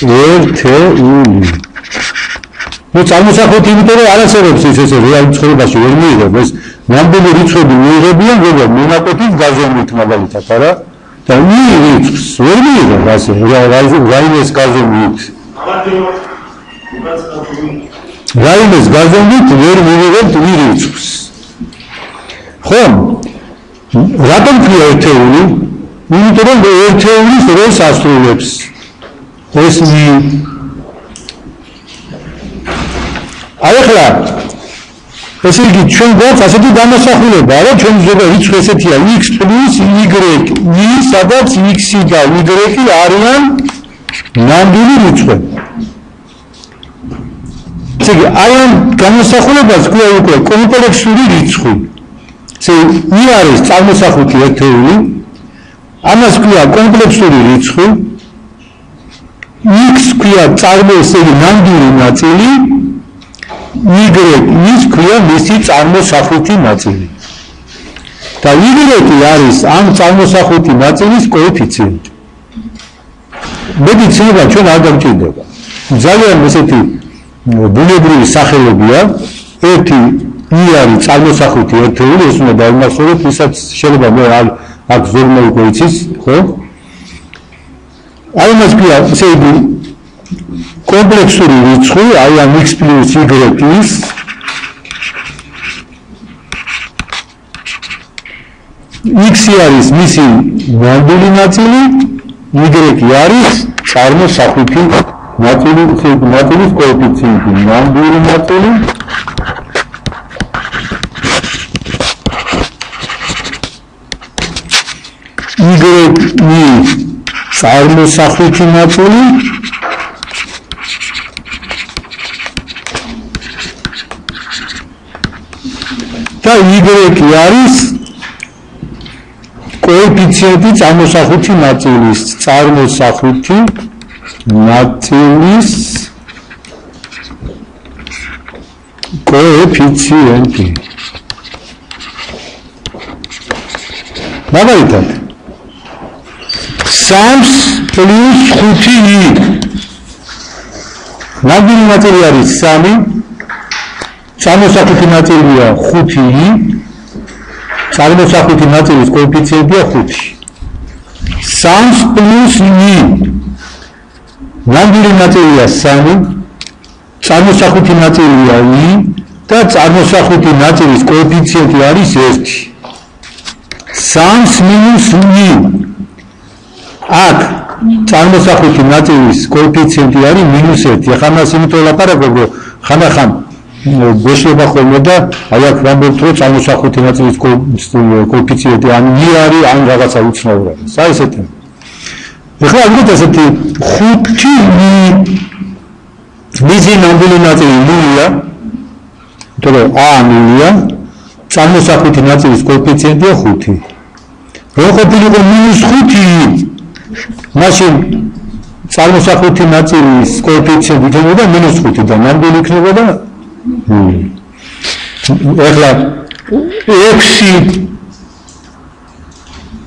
ერთეული. ნუ წარმოსახვითი, იმიტომ რომ არასერებს ის ესე რეალურ ცხოვრებაში ვერ მიიღებ, ეს ნამდვილი რიცხვები მიიღებიან როგორ მონაკვეთის გაზომვით მაგალითად, არა? და რიცხვს ვერ მიიღებ ასე, რაიმეს გაზომვით. რაიმეს გაზომვით ვერ მიიღებთ რიცხვს. ხო? რატომ ქვია ერთეული? იმიტომ რომ ერთეულის როლს ასრულებს. ეს აი ახლა ესე იგი ჩვენ გვაქვს ასეთი დამასახულება, რომ ჩვენ ზოგადად რიცხვი ესეთია x plus y, სადაც x-ი და y-ი არიან ნამდვილი რიცხვები. ესე იგი აი ამ გამოსახულებას გვია უკვე კომპლექსური რიცხვი. ესე იგი არის წარმოსახვითი ერთეული, ამას გვია კომპლექსური რიცხვი, x გვია ესე იგი ნამდვილი ნაწილი, y-ის ქვია მისი წარმოსახვითი ნაწილი. და y არის ამ წარმოსახვითი ნაწილის კოეფიციენტი. მედიცინა ჩვენ არ გამჭირდება. ძალიან ესეთი ბუნებრივი სახელებია, ერთი არის წარმოსახვითი ერთეული, ეს უნდა დავიმახსოვროთ, ვისაც შეიძლება მე აქ ზოგმა უკვე იცის, ხო? აი მას ქვია, ესე იგი კომპლექსური რიცხვი, აი ამ x plus y-ის x არის მისი ნამდვილი ნაწილი, y არის წარმოსახვითი ნაწილი, ნაწილის კოეფიციენტი, ნამდვილი ნაწილი y-ის წარმოსახვითი ნაწილი და y არის კოეფიციენტი წარმოსახვითი ნაწილის კოეფიციენტი. მაგალითად 3 plus 5y ნამდვილი ნაწილი არის 3, წარმოსახვითი ნაწილია 5y, წარმოსახვითი ნაწილის კოეფიციენტია 5. 3 plus y ნამდვილი ნაწილია 3, წარმოსახვითი ნაწილია y და წარმოსახვითი ნაწილის კოეფიციენტი არის 1. 3 minus y აქ წარმოსახვითი ნაწილის კოეფიციენტი არის -1. ახლა მას იმიტომ ლაპარაკობ, რომ ხანდახან გვეშლება ხოლმე და აი აქ ვამბობთ, რომ წარმოსახვითი ნაწილის კოეფიციენტი ან y არის, ან რაღაცა უცნაური არის. აი ესეთი. ახლა ვიგეთ ესეთი 5y მისი ნამდვილი ნაწილი 0-ია, თორემ a 0-ია, წარმოსახვითი ნაწილის კოეფიციენტია 5. რომ ყოფილიყო -5y მაშინ წარმოსახვითი ნაწილის კოეფიციენტი იქნებოდა -5 და ნამდვილი იქნებოდა 0. ეხლა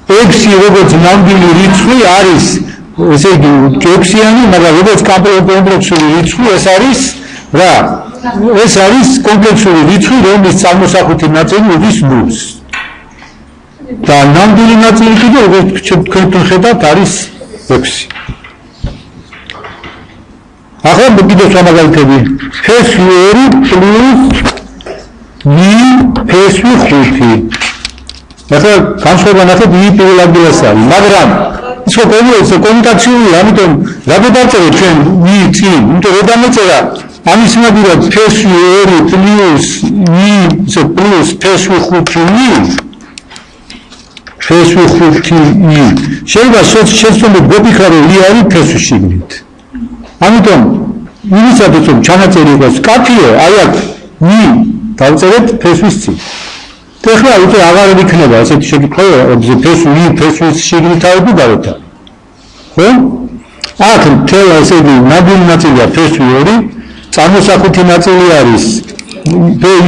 6 როგორც ნამდვილი რიცხვი არის, ესე იგი 6-იანი, მაგრამ როგორც კომპლექსური რიცხვი ეს არის რა? ეს არის კომპლექსური რიცხვი, რომლის წარმოსახვითი ნაწილი უდის 0-ს. და ნამდვილი ნაწილი კიდე როგორც თქვენ ხედავთ არის 6. ახლა კიდევ სამაგალითები. ფ2 plus y ფ5. ახლა განსხვავება ნახეთ y პირველ ადგილას არის, მაგრამ ის კომუნიკაციულია, ამიტომ რა გადავწერე ჩვენ y წინ, იმიტომ რომ დამეწერა ამის მაგალითად ფ2 plus y plus ფ5y ფ5y შეიძლება შეცდომით გვეფიქრა, რომ y არის ფ5 შიგნით. ამიტომ იმისათვის რომ ჩანაწერი იყოს კაფეო, აი აქ y დავწერეთ ფ5-ის წინ. და ახლა უკვე აღარ იქნება ესეთი შეკითხვა, რომ ფ5 შიგნით არის თუ გარეთ არის. ხო? აქ მთელ ესე იგი ნამდვილი ნაწილია ფ2, წარმოსახვითი ნაწილი არის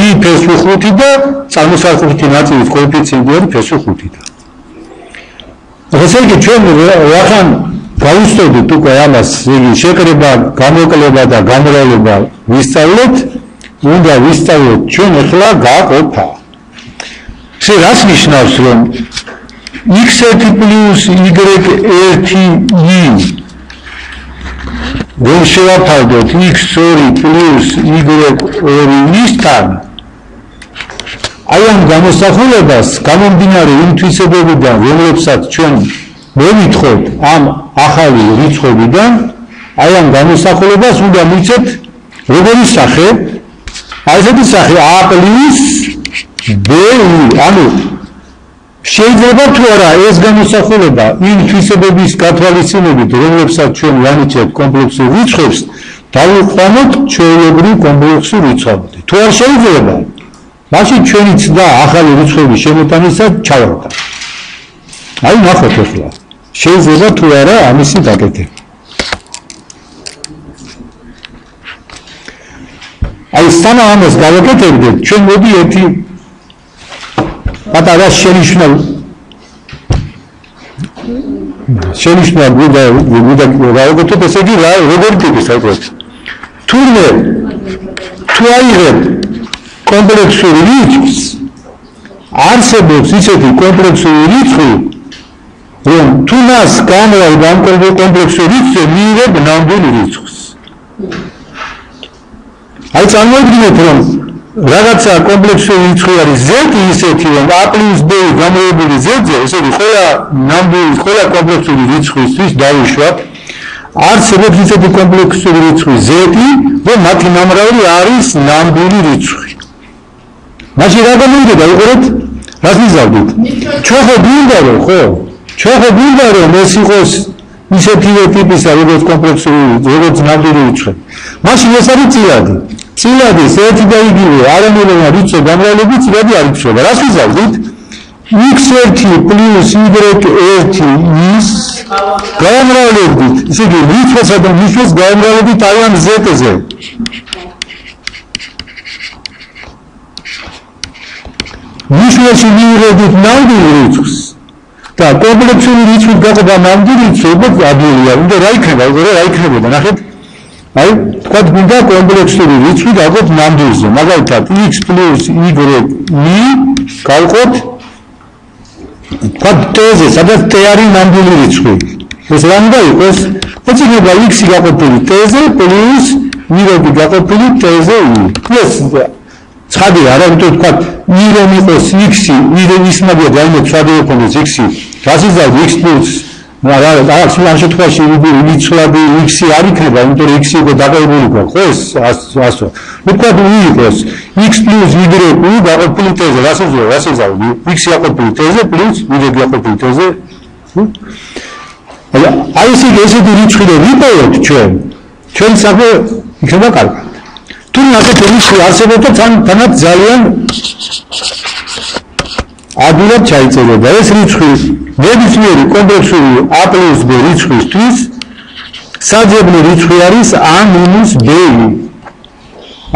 y ფ5 და წარმოსახვითი ნაწილის კოეფიციენტი არის ფ5. ესე იგი ჩვენ რახან გავუსწორდით უკვე ამას, იგი შეკრება, გამოკლება და გამრავლება ვისწავლეთ, უნდა ვისწავლოთ ჩვენ ახლა გაყოფა. ეს რას ნიშნავს, რომ x1 plus y1y რომ შევაფარდოთ x2 plus y2-ისთან, აი ამ გამოსახულებას გამომდინარე იმ თვისებებიდან, რომლებსაც ჩვენ მოვითხოთ ამ ახალი რიცხვებიდან, აი ამ გამოსახულებას უნდა მივცეთ როგორი სახე, აი ესეთი სახე a + b ანუ შეიძლება თუ არა ეს გამოსახულება იმ თვისებების გათვალისწინებით რომლებსაც ჩვენ ვანიჭებთ კომპლექსურ რიცხვებს დავიყვანოთ ჩვეულებრივ კომპლექსურ რიცხვამდე თუ არ შეიძლება მაშინ ჩვენი ცდა ახალი რიცხვების შემოტანისას ჩავარდა აი ნახოთ ახლა შეიძლება თუ არა ამისი გაკეთება აი სანამ ამას გავაკეთებდეთ ჩვენ მოდი ერთი პატარა შენიშვნა გავაკეთოთ ესე იგი როგორი ტიპის საერთოდ თურმე თუ აიღებ კომპლექსური რიცხვს არსებობს ისეთი კომპლექსური რიცხვი რომ თუ მას გამოვიდ ამ კომპლექსურ რიცხვზე მიიღებ ნამდვილ რიცხვს აი წარმოიდგინეთ რომ რაღაცა კომპლექსური რიცხვი არის z ისეთი რომ a + b გამოვებული z-ზე ესე იგი ყველა კომპლექსური რიცხვისთვის დავუშვათ არსებობს ისეთი კომპლექსური რიცხვი z რომ მათი ნამრავლი არის ნამდვილი რიცხვი მაშინ რა გამოიგება უყურეთ რას მიზავდით ჩვენ ხო გვინდა რომ ეს იყოს ისეთივე ტიპისა როგორც კომპლექსური როგორც ნამდვილი რიცხვი მაშინ ეს არის წილადის ერთი და იგივე არამეულოვანი რიცხვი გამრავლებით წილადი არ იცვლება რას მიზავდით x1 + y1 ის გამრავლებით ისე იგი რიცხვსა და ნიშნებს გამრავლებით არიან z-ზე ნიშნებში მიიღებით ნამდვილ რიცხვს და კომპლექსური რიცხვით გაყოფა ნამდვილ რიცხვებს ადვილია უნდა რა იქნებოდა ნახეთ აი თქვა გვინდა კომპლექსური რიცხვი გაყოფ ნამდვილზე მაგალითად x + y გავყოთ თქვა t-ზე სადაც t არის ნამდვილი რიცხვი ეს რა უნდა იყოს ეს იქნება x გაყოფილი t-ზე plus y გაყოფილი t-ზე ეს ცხადი არა იმიტომ თქვა y რომ იყოს x y ის მაგია დაიმეც ცხადი იყოს x რას იზავთ x plus არა ამ შემთხვევაში რიცხვები x არ იქნება იმიტომ რომ x იყო დაკავებული გვაქვს ხო ეს ასო ნუ თქვა y იყოს x plus y გაყოფილი t-ზე რას იზავთ x გაყოფილი t-ზე plus y გაყოფილი t-ზე აი ესეთი რიცხვი რომ ვიპოვოთ ჩვენ საერთო იქნება კარგი თუ ასეთი რიცხვი არსებობდა თანაც ძალიან ადვილად ჩაიწერება ეს რიცხვი ნებისმიერი კომპლექსური a + b რიცხვისთვის საძებნი რიცხვი არის a - b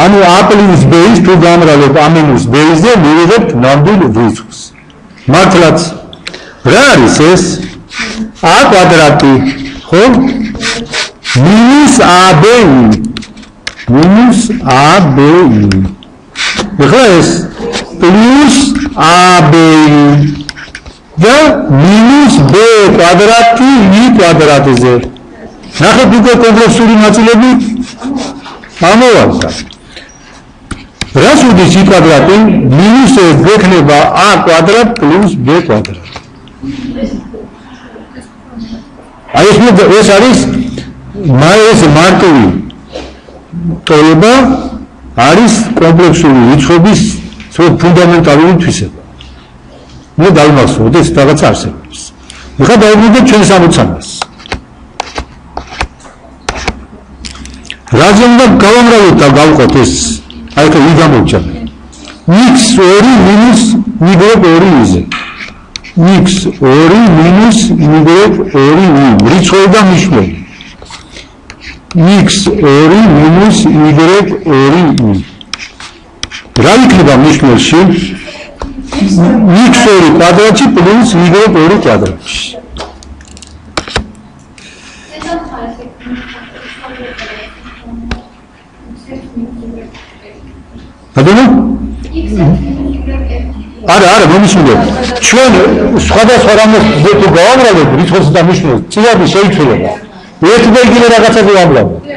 ანუ a + b-ის თუ გამრავლებ a - b-ზე მივიღებთ ნამდვილ რიცხვს მართლაც რა არის ეს a კვადრატი ხო -ab -ab ეხლა ეს plus ab და -b კვადრატი i კვადრატზე ნახეთ უკვე კომპლექსური ნაწილები ამოვარდა რას უდის i კვადრატი -s გვექნება a კვადრატ plus b კვადრატ აი ეს არის ეს მარტივი ტოლობა არის კომპლექსური რიცხვების ფუნდამენტალური თვისება მე დავიმახსოვროთ ეს რაღაც არსებობს ეხლა დავუბრუნდეთ ჩვენს ამოცანას რაზე უნდა გავამრავოთ და გავყოთ ეს აი ხო იგამოვჭა x2 - y2-ზე x2 - y2 რიცხვები და მნიშვნელები x2 - y2 რა იქნება მნიშვნელში x2 კვადრატში plus y2 კვადრატში ბატონო არა მომისმინეთ ჩვენ სხვადასხვა რამეს თუ გავამრავლებთ რიცხვს და მნიშვნელს წილადი შეიცვლება ერთი და იგივე რაღაცაზე ვამრავლებთ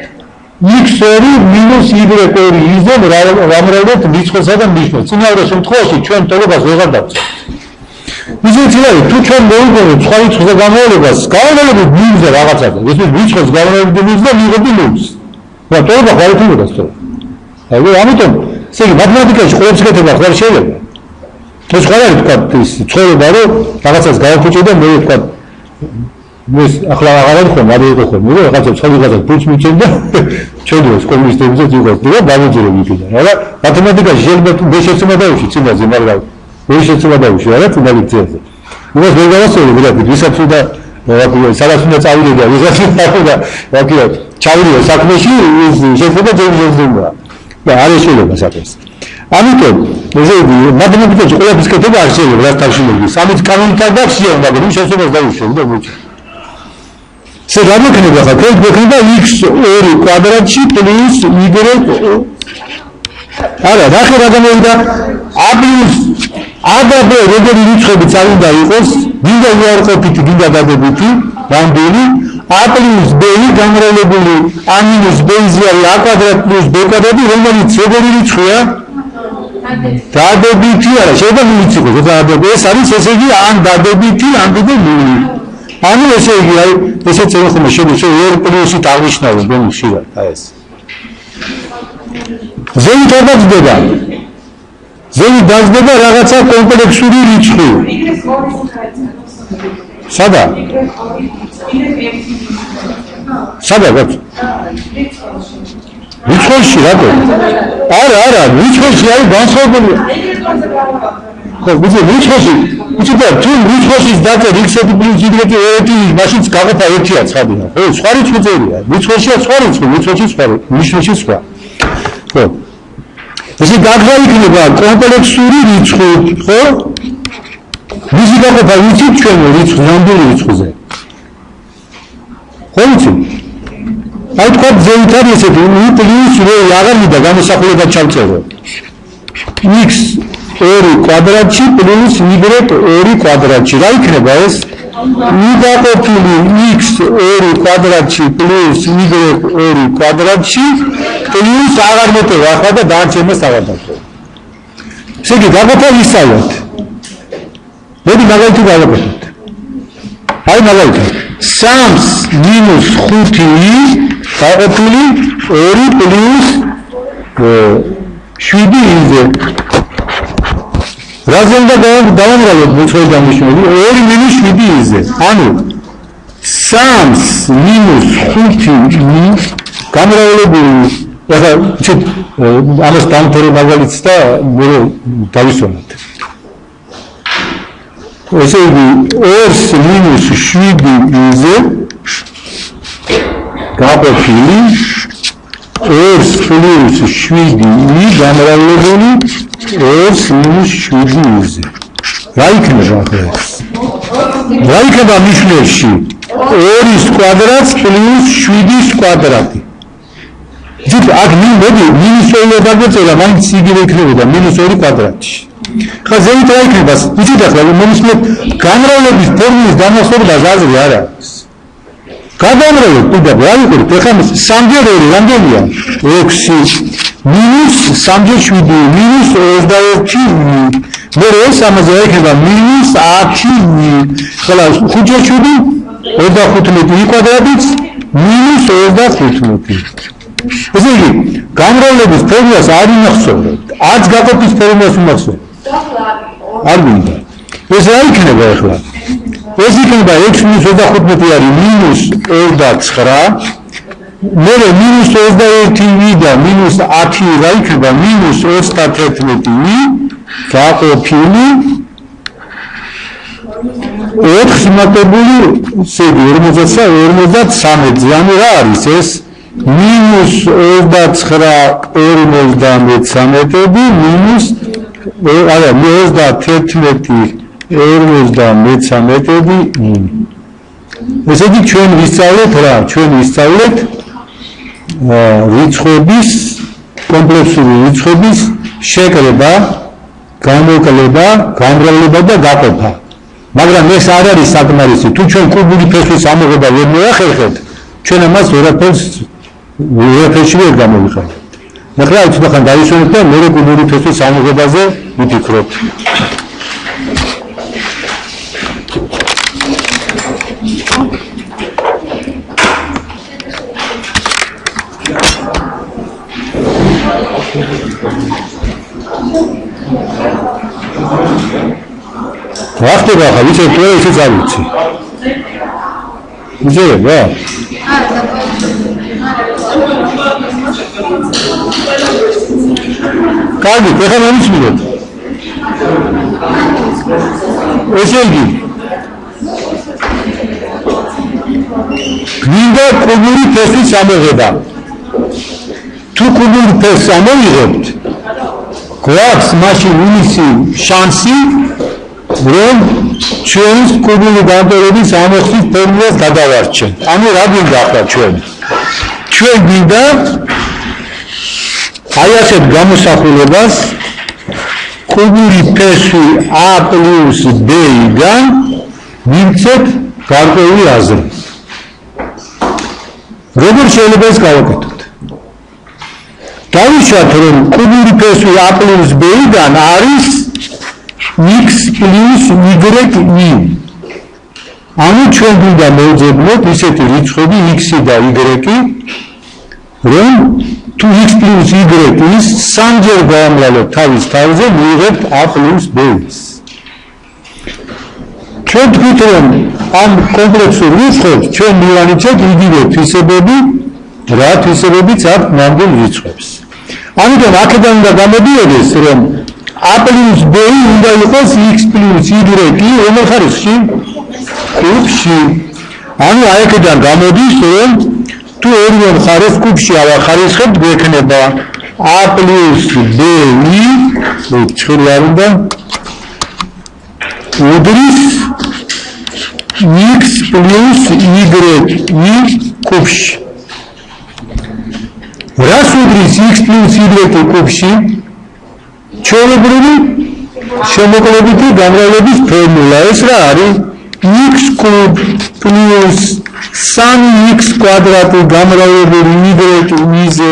x2 - y2 იზე ვამრავლებთ რიცხვსა და მნიშვნელს წინააღმდეგ შემთხვევაში ჩვენ ტოლობას ვეღარ დავწერთ ისეთი არის თუ ჩვენ მოვიგონოთ სხვა რიცხვზე გამოვლებას გავამრავლებთ ნულზე რაღაცაზე ეს რიცხვს გავამრავლებთ ნულზე და მივიღებთ ნულს რა ტოლობა ხარ თუნდაც აი ამიტომ ესე იგი მათემატიკაში ყველაფერს კეთება ხარ შეიძლება. ეს ხარ არის თქვა ის ცხოვრება რომ რაღაცას გავაფუჭე და მე თქვა ეს ახლა აღარ ხომ არ იყო ხომ მე რაღაცა ცხოვრებაზე ფულს მიჩენდა ჩვენს კომუნისტებსაც იყო და გამოძერები იქიდან არა მათემატიკაში შეიძლება მე შეცდომა დავუშვი ციმაზე მაგრამ მე შეცდომა დავუშვი არა თუნდაც ძეზე მოს ვერ გავასწორი ვიღაც ვისაც უნდა სადაც უნდა წავიდე ვიღაც უნდა ვაკიო ჩავიდე საქმეში შეიძლება ძეზე და არ შეიძლება საქმეს ამიტომ ესე იგი მათემატიკაში ყველაფერს კეთება არ შეიძლება რა თავშეულების ამით კანონით არ დახშია მაგრამ ის შესაძლოა დავუშვი და მოიჭი Se la meccanica fa che x2 quadrati plus y. Allora, da che ragionamento a plus a da b როგორი რიცხვები წავიდა იყოს, დინდა უარყოფითი, დინდა დადებითი, რამდენი a plus b გამრავლებული a minus b ზიარი a კვადრატ plus b კვადრატი რომელიც როგორი რიცხვია? დადებითი არა, შეიძლება ნული იყოს, დადებითი ეს არის ესე იგი ან დადებითი, ან კიდე ნული. ანუ ესე იგი აი ესე წეროხმა შეიძლება 2 პლუსით აღნიშნავენ ბონუსი ხშირად აი ეს ზეი დაბადება ზეი დაბადება რაღაცა კომპლექსური რიცხვი სადა რიცხვში რატო არა რიცხვში არის განსხვავებული ხო ვიცი რიცხვში ვიცი და თუ რიცხვში დაწერე x-ი პლუს y-ი ერთი მაშინ გაყოფა ერთია ცხადია ხო სხვა რიცხვი წერია რიცხვშია სხვა რიცხვი რიცხვში სხვა ნიშნში სხვა ხო ესე გაგზა იქნება კომპლექსური რიცხვი ხო მისი გაყოფა ვიცი ჩვენ რიცხვ ნამდვილი რიცხვზე ხო ვიცი აი თქვა ზეითარი ესეთი u პლუს y აღარ მიდა გამოსახულება ჩავწერო x 2 კვადრატში პლუს y 2 კვადრატში რა იქნება ეს y დაყოფილი x 2 კვადრატში პლუს y 2 კვადრატში პლუს აღარ მეტევა ახლა და დაარჩენოს აღარ დაგო ესე იგი დაყოფა ისავთ მოდი მაგალითი გავაკეთოთ აი მაგალითი 3 minus 5y დაყოფილი 2 პლუს 7y Razem da davamralot მოწყვეტა მნიშვნელი 2 minus 7-ზე. ანუ 3 minus 5-ი გამრავლებული ახლა ამას დამთავრე მაგალითს და მე დავისვენოთ. ესე იგი 2 minus 7-ზე გაყოფილი 2 plus 7-ი გამრავლებული 2 minus 7-ზე. რა იქნება ახლა? რა იქნება ნიშნებში? 2-ის კვადრატს პლუს 7-ის კვადრატი. ძით აქ მოდი -2 დაგეწერა, მაინც იგივე იქნებოდა -2 კვადრატში. ხა ზეით რა იქნება? იცით ახლა მომისმენთ გამრავლების ფორმულის განახორდა ზაზრი არა არის. გადამრავლებ კიდევ რა იყურთ? ეხლა 3-ჯერ 2 რამდენია? 6 minus 3-ჯერ 7 minus 21 მე ეს ამაზე იქნება minus 10 ხოლო 5-ჯერ 7 25 კვადრატიც minus 25 ესე იგი გამრავლების ფორმულას არ ინახსოვრებთ 10 გაყოფის ფორმულას უმახსოვრებთ არ მინდა ეს რა იქნება ახლა ეს იქნება x minus 25 არის minus 29 მე minus 21 და minus 10 რა იქნება minus 31 გაყოფილი 4 მატებული სეგი 53 ზიანი რა არის ეს minus 29 minus არა 31 ესე იგი ჩვენ ვისწავლეთ რა ჩვენ ვისწავლეთ რიცხვების კომპლექსური რიცხვების შეკრება გამოკლება გამრავლება და გაყოფა მაგრამ ეს არ არის საკმარისი თუ ჩვენ კუბური ფესვის ამოღება ვერ მოახერხებთ ჩვენ ამას ვერაფერს ვერ გამოვიყენებთ ახლა ცოტა ხან დაისვენეთ და მე კუბური ფესვის ამოღებაზე ვიფიქროთ Thank you. ვახტება ხა ვიცი თუ ისიც არ ვიცი იზერება კარგი ხა მომიცნობ ესე იგი გვინდა კუბური ფესვის ამოღება თუ კუბური ფესს ამოიღებთ გვაქვს მაშინ იმისი შანსი რომ ჩვენს კუბური გამტარების ამოხსნის ფორმულას გადავარჩენთ ანუ რა გვინდა ახლა ჩვენ გვინდა აი ასეთ გამოსახულებას კუბური ფესვი a + b-დან მივცეთ გარკვეული აზრი როგორ შეიძლება ეს გავაკეთოთ დავიშვათ რომ კუბური ფესვი a + b-დან არის x + y ანუ ჩვენ გვინდა მოვძებნოთ ისეთი რიცხვები x და y რომ თუ x + y-ის სამჯერ გავამრავლოთ თავის თავზე მივიღებთ a + b-ს ჩვენ თქვით რომ ამ კომპლექსურ რიცხვებს ჩვენ მივანიჭებთ იგივე თვისებები რა თვისებებიც აქვს ნამდვილ რიცხვებს ამიტომ აქედან უნდა გამოდიოდეს რომ a + b უნდა იყოს x + y რომელ ხარისხში კუბში ანუ აი აქედან გამოდის რომ თუ ორივე მხარეს კუბში ავახარისხებთ გვექნება a + b ცხელი არ უნდა უდრის x + y კუბში რას უდრის x + y კუბში ჩვეულებრივი შემოკლებითი გამრავლების ფორმულა ეს რა არის x კუბ პლუს 3x კვადრატი გამრავლებული y-ზე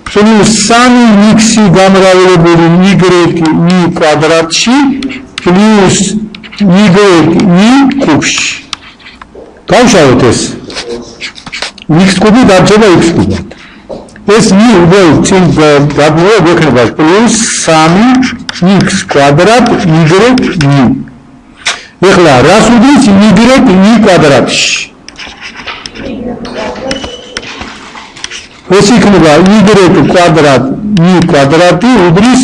პლუს 3x გამრავლებული y კვადრატში პლუს y კუბში გავშალოთ ეს x კუბი დარჩება x კუბად ეს უბრალოდ წინ გადმოვა გვექნება პლუს 3x კვადრატ y ეხლა რას უდრის y კვადრატში ეს იქნება y კვადრატ y კვადრატი უდრის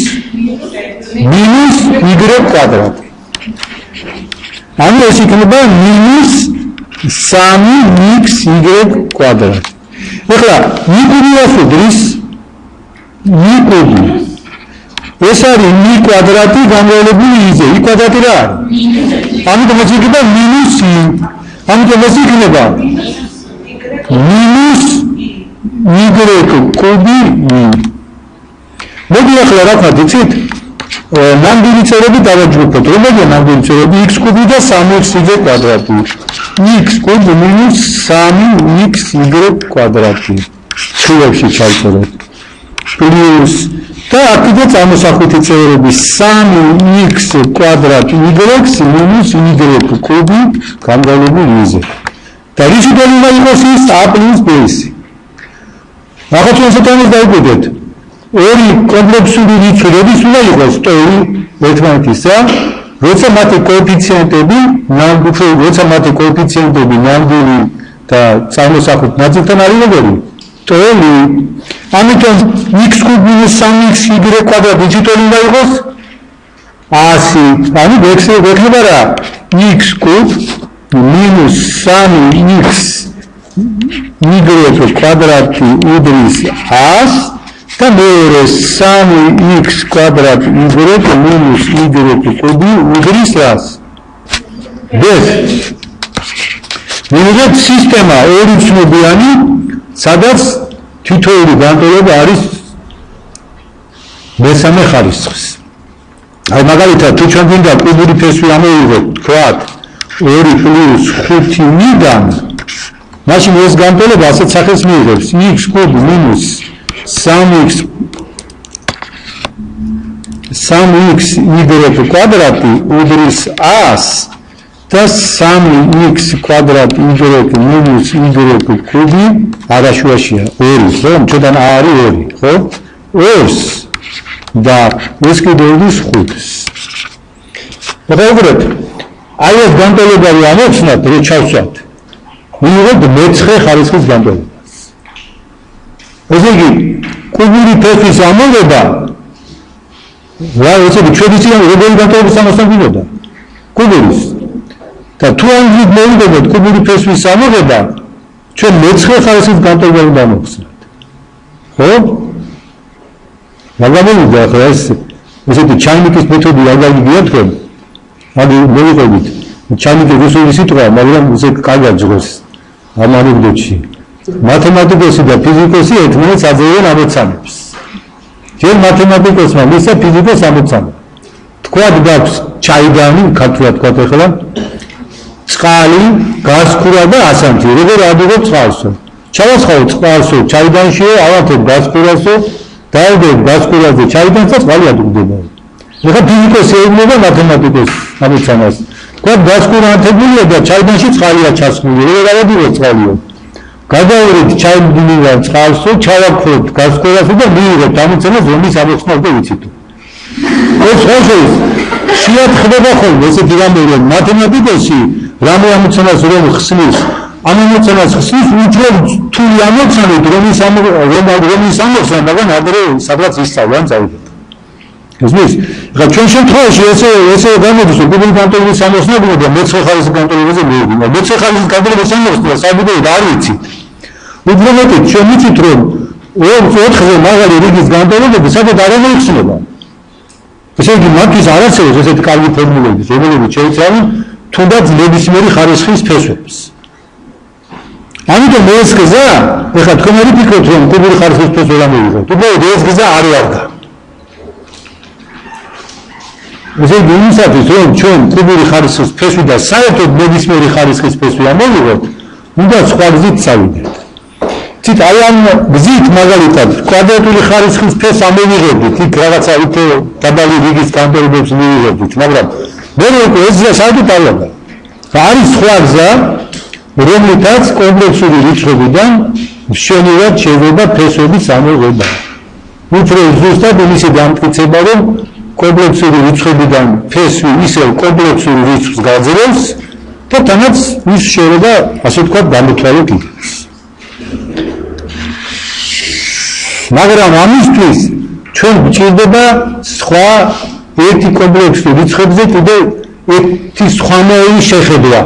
მინუს y კვადრატი ანუ ეს იქნება მინუს 3xy კვადრატი ეხლა y კუბი რას უდრის y კუბი ეს არის y კვადრატი გამრავლებული y-ზე y კვადრატი რა არის ამიტომ ეს იქნება მინუს y ამიტომ ეს იქნება მინუს y კუბი მოდი ახლა რა ვქნათ იცით ნამდვილი წერები დავაჯგუფოთ რომელია ნამდვილი წერები x კუბი და 3xy კვადრატი x კუბი მინუს 3xy კვადრატი ცხრილებში ჩავწეროთ პლუს და აქედან წარმოსახვითი წერები 3x კვადრატ y მინუს y კუბი გამრავლებული y-ზე და რისი დელი უნდა იყოს ის a + b-ისი ახლა ჩვენ ესეთანაც დავიკვირდეთ ორი კომპლექსური რიცხვების უნდა იყოს ტოლი ერთმანეთისა როცა მათი კოეფიციენტები ნამდვილი და წარმოსახვით ნაწილთან არის როგორი ტოლი ამიტომ x კუბ მინუს 3xy კვადრატი რითი ტოლი უნდა იყოს 100 ანუ გვექნება რა x კუბ მინუს 3xy კვადრატი უდრის 100 და მეორე 3x კვადრატი y მინუს y კუბი უდრის რას? ბეს. მივიღებთ სისტემა ორი ცნობიანი, სადაც თითოეული განტოლება არის მესამე ხარისხის. აი მაგალითად თუ ჩვენ გვინდა კუბური ფესვი ამოვიღოთ, თქვათ 2 + 5y-დან, მაშინ ეს განტოლება ასეთ სახელს მიიღებს x კუბ მინუს 3xy კვადრატი უდრის 100 და 3x კვადრატი y მინუს y კუბი არაშუაშია 2, ხო? ჩვენთან არის 2, ხო? 2 და ეს კიდევ ის 5-ს. მოხერხეთ, აი ეს განტოლება რომ ამოხსნათ, რომ ჩავსვათ. მიიღოთ მე-9 ხარისხის განტოლებას. ესე იგი, კუბური ფესვის ამოღება რა ესე იგი, ჩვენ იციან როგორი განტოლების ამოსთან გვინდოდა? კუბურის. და თუ ამით მოვიდოდეთ კუბური ფესვის ამოღება, ჩვენ მე-9 ხარისხის განტოლება უნდა ამოხსნათ. ხო? მაგრამ მოვიდა ახლა ესეთი ჩაინიკის მეთოდი არ გაგიგია თქვენ? მაგ მოვიყვებით. ჩაინიკის რუსული სიტყვა, მაგრამ ესე კარგად ჟღერს ამ ანეკდოტში. მათემატიკოსი და ფიზიკოსი ერთმანეთს აძლევენ ამოცანებს. ჯერ მათემატიკოსმა მისცა ფიზიკოს ამოცანა. თქვათ გაქვს ჩაიდანი, ქართულად თქვათ ახლა, წყალი, გასკურა და ასანთი. როგორ ადიღებ წყალსო? ჩავასხავ წყალსო, ჩაიდანშიო, ავართებ გასკურასო, დავდებ გასკურაზე ჩაიდანს და წყალი ადუღდება. ეხლა ფიზიკოსი ეუბნება მათემატიკოს ამოცანას. თქვათ გასკურა ანთებულია და ჩაიდანში წყალია ჩასხმული. როგორ ადიღებ წყალიო? გადავიდეთ ჩაიდინიდან წყალსო, ჩავაქროთ გასკურასო და მიიღებთ ამოცანას, რომლის ამოხსნა უნდა ვიცით. ეს ხოშეს შეიძლება ხდება ხოლმე ესეთი რამე რომ მათემატიკოსი რამე ამოცანას რომ ხსნის, ამ ამოცანას ხსნის უფრო რთული ამოცანით, რომლის ამოხსნა, მაგრამ ადრე სადღაც ისწავლა ან წავიდეთ. ესმის, ხა ჩვენ შემთხვევაში ესე გამოდის, რომ კუბური განტოლების ამოხსნა და მე-9 ხარისხის განტოლებაზე მოვიდნენ. მე-9 ხარისხის განტოლების ამოხსნა საბუდოოდ არ ვიცით. უფრო მეტად ჩვენ ვიცით, რომ 4-ზე მაღალი რიგის განტოლებები სადღაც არ მოიხსნება. ესე იგი, მაგის არ არსებობს ესეთი კარგი ფორმულები, რომლებიც შეიცავენ თუნდაც ნებისმიერი ხარისხის ფესვებს. ამიტომ ეს გზა, ეხლა თქვენ არ ფიქრობთ, რომ კუბური ხარისხის ფესვა რა მოვიღოთ. უბრალოდ ეს გზა არ ვარდა. ესე იგი, იმისათვის, რომ ჩვენ კუბური ხარისხის ფესვი და საერთოდ ნებისმიერი ხარისხის ფესვი ამოვიღოთ, უნდა სხვა გზით წავიდეთ. ცით აი ამ გზით მაგალითად კვადრატული ხარისხის ფესს ამოვიღებდით, იქ რაღაცა უფრო დაბალი რიგის განტოლებებს მივიღებდით, მაგრამ მე უკვე ეს გზა საერთოდ არ ვარდა. და არის სხვა გზა, რომლითაც კომპლექსური რიცხვებიდან მშვენივრად შეიძლება ფესვების ამოღება. უფრო ზუსტად იმისი დამტკიცება, რომ კომპლექსური რიცხვებიდან ფესვი ისევ კომპლექსური რიცხვს გაძლევს და თანაც ის შეიძლება, ასე ვთქვათ, გამოთვალოთ იდეას. მაგრამ ამისთვის ჩვენ გვჭირდება სხვა ერთი კომპლექსური რიცხვებზე კიდევ ერთი სხვანაირი შეხედვა.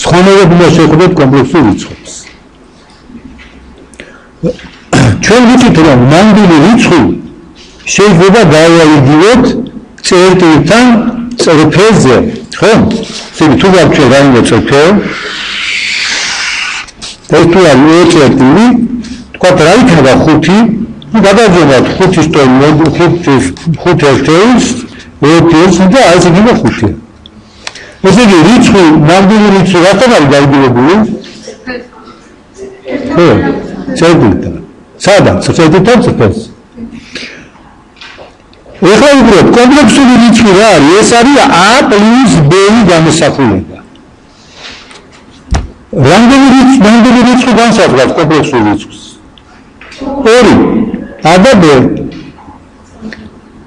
სხვანაირად უნდა შევხედოთ კომპლექსურ რიცხვებს. ჩვენ ვიცით, რომ ნამდვილი რიცხვი შეიძლება გავაიგივოთ წერტილთან წერფელზე, ხო? ისე თუ გავჩვენ რაიმე წერფელ, ეს თუ არის წერტილი, თქვათ რა იქნება 5, გადავზომოთ 5-ის ტოლი, 5 ერთეულს, და აი ეს იქნება 5. ესე იგი, რიცხვი, ნამდვილი რიცხვი რატომ არის გაიგივებული? ხო, წერტილთან. სადაც, წერტილთან წერფელს. ეხლა უბრალოდ კომპლექსური რიცხვი რა არის? ეს არის a plus b-ი გამოსახულება. რამდენი რიცხვი განსაზღვრავს კომპლექსურ რიცხვს? 2. a და b.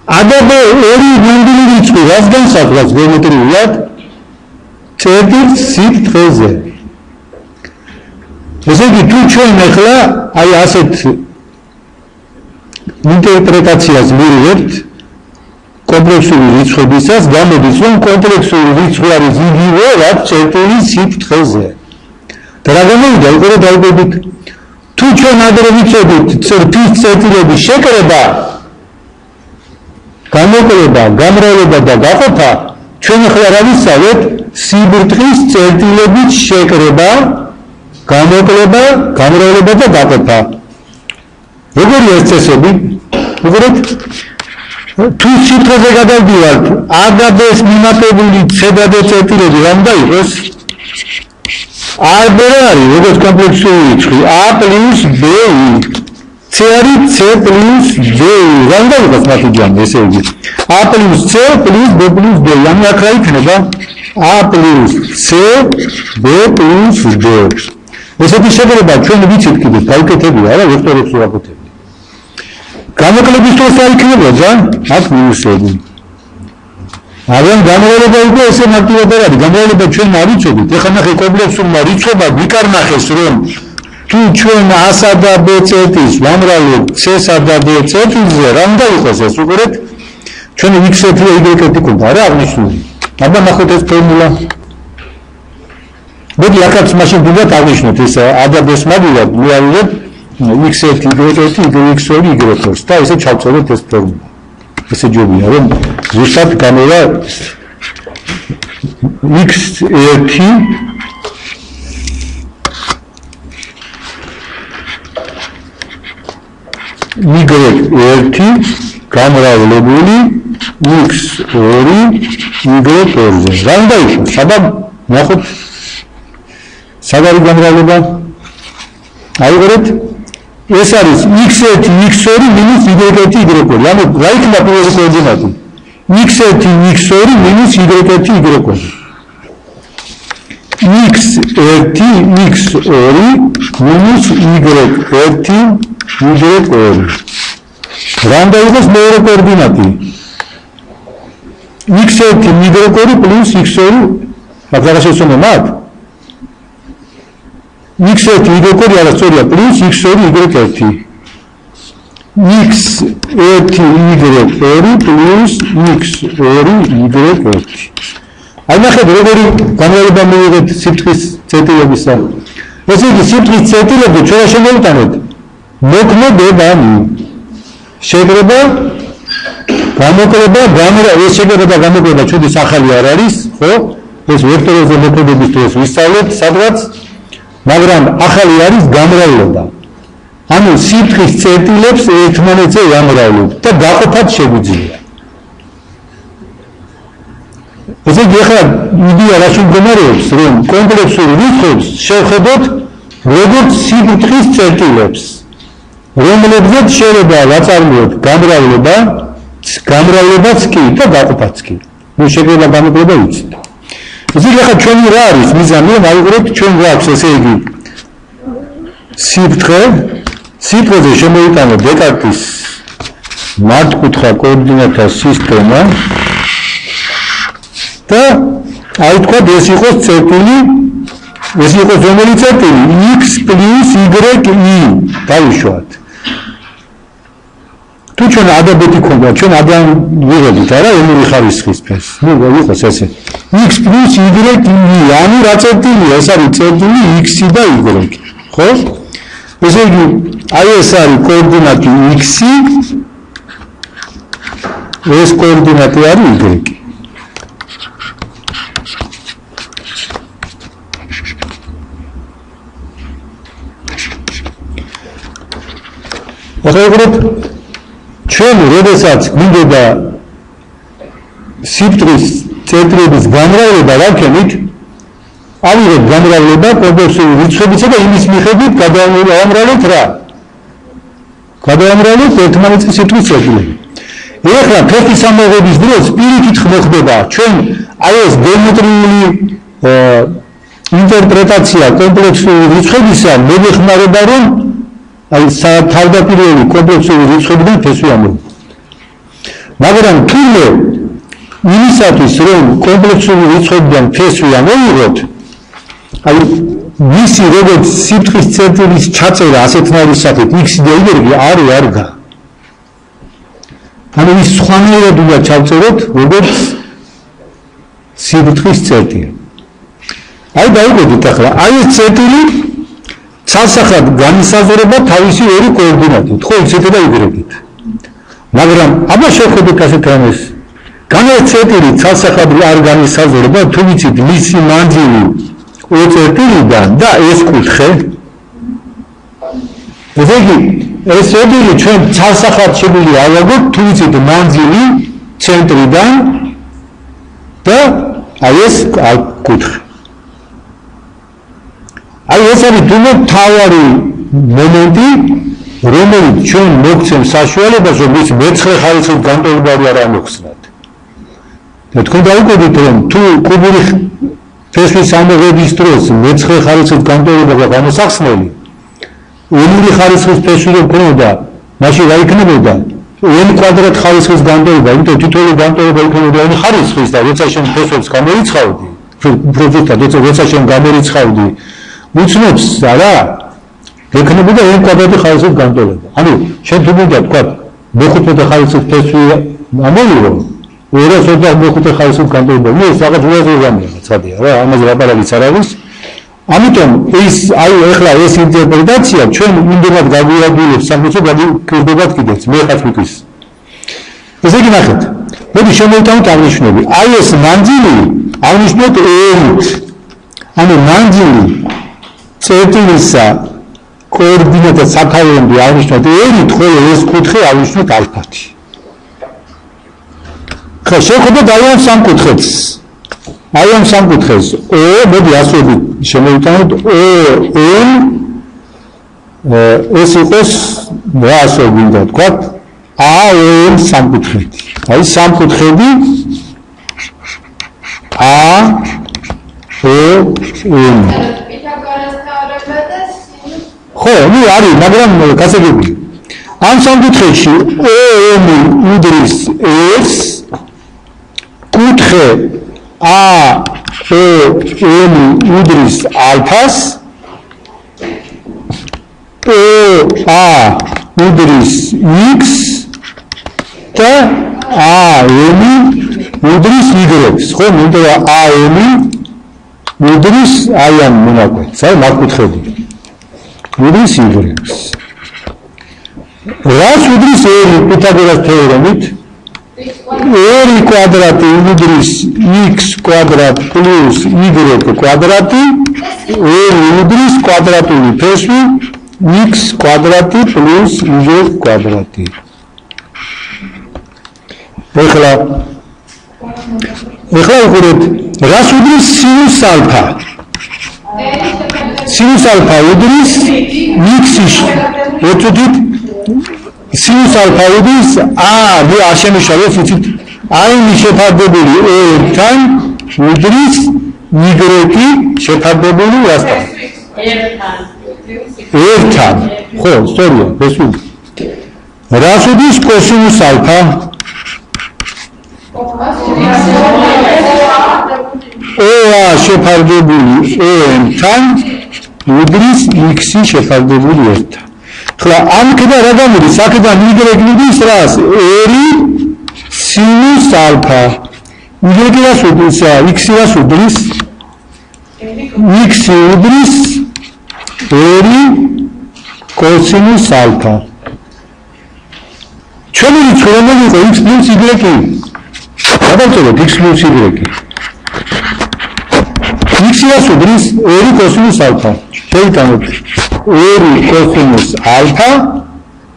a და b ორი ნამდვილი რიცხვი რას განსაზღვრავს გეომეტრიულად? წერტილს სიგრძეზე. ესე იგი, თუ ჩვენ ახლა აი ასეთ ინტერპრეტაციას მივიღებთ კომპლექსური რიცხვებისას, გამოდის, რომ კომპლექსური რიცხვი არის იგივე, რაც წერტილის სიგრძეზე. და რა გამოვიდა, უკვე დავიკვირდით, თუ ჩვენ ადრე ვიცოდით წერტილის წერტილების შეკრება, გამოკლება, გამრავლება და გაყოფა, ჩვენ ახლა რა ვისწავლეთ? სიბრტყის წერტილების შეკრება, გამოკლება, გამრავლება და გაყოფა. როგორია ეს წესები? უყურეთ, თუ სიბრტყეზე გადავდივართ, a და b-ს მიმატებული c და d წერტილები რა უნდა იყოს? a b არის როგორც კომპლექსური რიცხვი, a plus b-ი. c არის c plus d-ი. რა უნდა იყოს მათი ჯამი, ესე იგი. a plus c plus b plus d. ანუ აქ რა იქნება? a plus c b plus d. ესეთი შეგრება ჩვენ ვიცით კიდე, გაუკეთებია რა ვექტორებს ვაკეთებთ. გამოკლების დროს არ იქნებოდა აქ მინუსები. მაგრამ გამოვლება უკვე ესე მარტივად არ არის. გამოვლება ჩვენ არ ვიცოდით. ეხლა ნახე კომპლექსურმა რიცხვებმა ვიკარნახეს რომ თუ ჩვენ A-სა და B წერტილს ვამრავლებ C-სა და D წერტილზე რა უნდა იყოს ეს უყურეთ ჩვენი x-ი და y-ი ქონდა რა აღნიშნული. აბა ნახოთ ეს ფორმულა. მოდი აქაც მაშინ ვიდათ აღნიშნოთ ეს A და B-ს მაგივრად ვიარეთ x1 y1 x2 y2 და ესე ჩავწეროთ ეს ფორმულა. ესე ჯობია რომ ზუსტად გამოვა x1 y1 გამრავლებული x2 y2-ზე. რა უნდა იყოს? აბა ნახოთ საგარი გამრავლება. აიღეთ ეს არის x1 x2 მინუს y1 y2. ანუ რა იქნება პირველი კოორდინატი? x1 x2 მინუს y1 y2. x1 x2 მინუს y1 y2. რა უნდა იყოს მეორე კოორდინატი? x1 y2 პლუს x2 მაგას შეცდომა მათ? x1 y2 არასწორია პლუს x2 y1. x1 y2 პლუს x2 y1. აი ნახეთ როგორი გამრავლება მივიღეთ სიფრთხის წერტილებისა. ესე იგი სიფრთხის წერტილები ჩვენ შემოვიტანეთ მოქმედებანი. შეგრება გამოკლება ეს შეგრება და გამოკლება ჩვენთვის ახალი არ არის, ხო? ეს ვექტორებზე მოქმედების დროს ვისწავლეთ სადღაც, მაგრამ ახალი არის გამრავლება. ანუ სიფრთხის წერტილებს ერთმანეთზე ვამრავლებთ და დაყოფად შეგვიძლია. ესე იგი ახლა იდეა რაში მდგომარეობს, რომ კომპლექსურ რიცხვებს შევხედოთ როგორც სიფრთხის წერტილებს. რომლებზეც შეიძლება ვაწარმოოთ გამრავლებაც კი და დაყოფაც კი. ნუ შეგრება გამოკლება ვიცით. ესე იგი ახლა ჩვენი რა არის მიზანი, რომ აიღოთ ჩვენ გვაქვს ესე იგი სიფრთხეზე შემოვიტანოთ დეკარტის მართკუთხა კოორდინატთა სისტემა და აი თქვა ეს იყოს წერტილი ეს იყოს რომელი წერტილი x plus y დავიშვათ. თუ ჩვენ ადაბეთი ქონდა ჩვენ ადან ვიღებთ არა ემური ხარისხის ფერს. ნუ იყოს ესე x plus y ანუ რა წერტილია? ეს არის წერტილი x და y. ხო? ესე იგი აი ეს არის კოორდინატი x ეს კოორდინატი არის y. ახლა ჩვენ როდესაც გვინდოდა სიფრთხის წერტილების გამრავლება ვაქენით, ავიღეთ გამრავლება კომპლექსური რიცხვებისა და იმის მიხედვით გადავამრავლეთ რა? გადავამრავლეთ ერთმანეთზე სიფრთხის წერტილები. ეხლა ფეხის ამოღების დროს პირიქით მოხდება ჩვენ აი ეს გეომეტრიული ინტერპრეტაცია კომპლექსური რიცხვებისა მოგეხმარება რომ აი თავდაპირველი კომპლექსური რიცხვებიდან ფესვი ამოვიღოთ. მაგრამ თურმე იმისათვის რომ კომპლექსური რიცხვებიდან ფესვი ამოვიღოთ, აი მისი როგორც სიფრთხის წერტილის ჩაწერა ასეთნაირი სახით x და y არ გა. ანუ ის სხვანაირად უნდა ჩავწეროთ როგორც სიფრთხის წერტილი. აი დაუკვირდით ახლა, აი ეს წერტილი ცალსახად განისაზღვრება თავისი ორი კოორდინატით, ხო x-ით და y-ით. მაგრამ აბა შევხედოთ ასეთ რამეს. განაწერტილი ცალსახად არ განისაზღვრება, თუ ვიცით მისი მანძილი O წერტილიდან და ეს კუთხე. ესე იგი ეს წერტილი ჩვენ ცალსახად შეგვიძლია ავაგოთ, თუ ვიცით მანძილი ცენტრიდან და აი ეს კუთხე. აი ეს არის თუნდაც თავარი მომენტი, რომელიც ჩვენ მოგცემს საშუალებას, რომ ის მეცხრე ხარისხის განტოლება არ მოხსნათ. და თქვენ დაუკვირდით, რომ თუ კუბური ფესვის ამოღების დროს მეცხრე ხარისხის განტოლება გამოსახსნელი, ემური ხარისხის ფესვი რომ ქონოდა მაშინ რა იქნებოდა? n კვადრატ ხარისხის განტოლება, იმიტომ თითოეული განტოლება იქნებოდა n ხარისხის და როცა შენ ფესვებს გამორიცხავდი, უფრო ზუსტად, როცა შენ გამორიცხავდი უცნობს არა, იქნებოდა n კვადრატი ხარისხის განტოლება. ანუ შენ თუ მინდა თქვა მეხუთმეტე ხარისხის ფესვი ამოვიღო, 225 ხარისხის განტოლება, ეს რაღაც უაზროვანია, ცადია რა, ამაზე ლაპარაკიც არ არის. ამიტომ ეს ეხლა ეს ინტერპრეტაცია ჩვენ იმდენად გაგვიადგილებს სამწუხაროდ გაგვიკვირდებათ კიდეც მე ხაც მის. ესე იგი ნახეთ. მოდი შემოვიტანოთ აღნიშნები. აი ეს მანძილი აღნიშნოთ ერით. ანუ მანძილი წერტილისა კოორდინატა საქარავნდი აღნიშნოთ ერით, ხოლო ეს კუთხე აღნიშნოთ ალფათი. ხა შევხედოთ აი ამ სამკუთხედს. აი ამ სამკუთხედს O მოდი ასე შემოვიტანოთ O n ეს იყოს რა ასე გინდა თქვა A O n სამკუთხედი. აი სამკუთხედი A O n. ხო, ნუ არის, მაგრამ გასაგებია. ამ სამკუთხედში O n უდრის S კუთხე A O n უდრის ალფას O A უდრის X და A n უდრის Y-ს ხო მინდა A n უდრის აი ამ მონაკვეთს აი მაგკუთხედი უდრის Y-ს რას უდრის ერი პითაგორას თეორემით ერი კვადრატი უდრის x კვადრატ პლუს y კვადრატი ერი უდრის კვადრატული ფესვი x კვადრატი პლუს y კვადრატი. ეხლა უყურეთ რას უდრის სინუს ალფა? სინუს ალფა უდრის x-ში. ეცოდით სინუს ალფა უდრის მე არ შემიშალოს იცით აი შეფარდებული ერთან უდრის y შეფარდებული რასთან ერთან ხო სწორია ეს რას უდრის კოსინუს ალფა O შეფარდებული n-თან უდრის x-ი შეფარდებული ertan. ხლა ამქდა რა გამოდის? აქედან y მიდის რას? ერი სინუს ალფა. y რას უდრის? x რას უდრის? x უდრის ერი კოსინუს ალფა. ჩვენი რიცხვი რომელი იყო x plus y? გადავწეროთ x plus y. x რას უდრის? ერი კოსინუს ალფა. შევიტანოთ ერი კოსინუს ალფა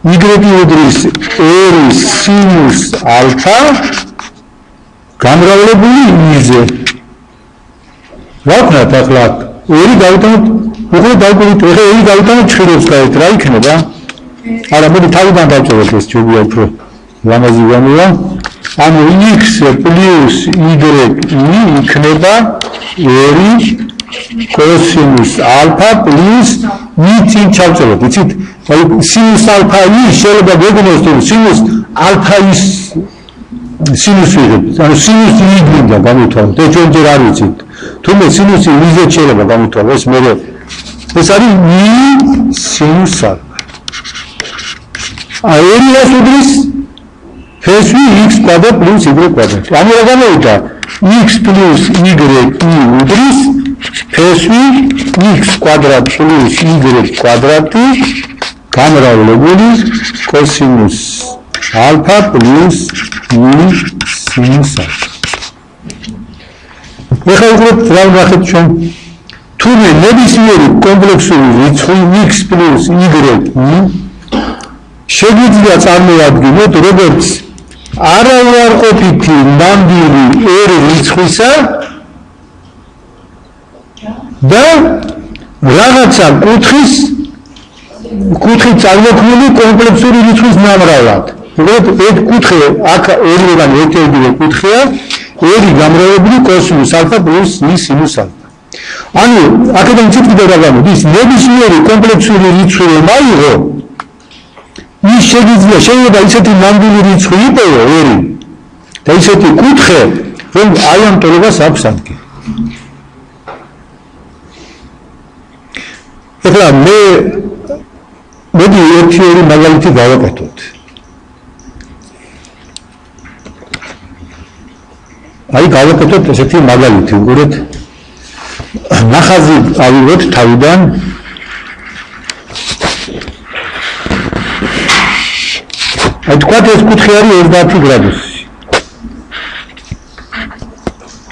y უდრის ერი სინუს ალფა გამრავლებული y-ზე. რა ვქნათ ახლა? ერი გავიტანოთ, უკვე დავკვირდით, ეხლა ერი გავიტანოთ ჩხირებს გაეთ, რა იქნება? არა, მოდი თავიდან დავწეროთ ეს ჯობია უფრო ლამაზი გამოვა. ანუ x plus y იქნება ერი კოსინუს ალფა პლუს წინ ჩავწეროთ, იცით? აი სინუს ალფა i შეიძლება გეგმოს თუ სინუს ალფა i სინუს ვიღებთ, ანუ სინუს i გინდა გამოთვალოთ, ეს ჩვენ ჯერ არ ვიცით. თუმცა სინუსი i-ზე შეიძლება გამოთვალოს, მე ეს არის i სინუს ალფა. აი ერი რას უდრის? ფესვი x კვადრატ პლუს y კვადრატი. ანუ რა გამოვიდა? x პლუს y უდრის ფესვი x კვადრატ პლუს y კვადრატი გამრავლებული კოსინუს ალფა პლუს i სინუს ალფა. ეხლა უყურებთ რა ვნახეთ ჩვენ? თუმცა ნებისმიერი კომპლექსური რიცხვი x პლუს y შეგვიძლია წარმოადგინოთ როგორც არაუარყოფითი ნამდვილი ერი რიცხვისა და რაღაცა კუთხით წარმოქმნილი კომპლექსური რიცხვის ნამრავლად. ეს კუთხე აქ ერიდან ერთეულოვანი კუთხეა, ერი გამრავლებული კოსინუს ალფა პლუს i სინუს ალფა. ანუ აქედან ცოტა რა გამოდის? ნებისმიერი კომპლექსური რიცხვი მაიღო ის შეიძლება ისეთი ნამდვილი რიცხვი იყოს ორი და ისეთი კუთხე რომ აი ამ ტოლობას აქვს ადგილი. ეხლა მოდი ერთი მაგალითი გავაკეთოთ. აი გავაკეთოთ ესეთი მაგალითი, უყურეთ. ნახაზი ავიღოთ თავიდან აი თქვათ ეს კუთხე არის 30 გრადუსი.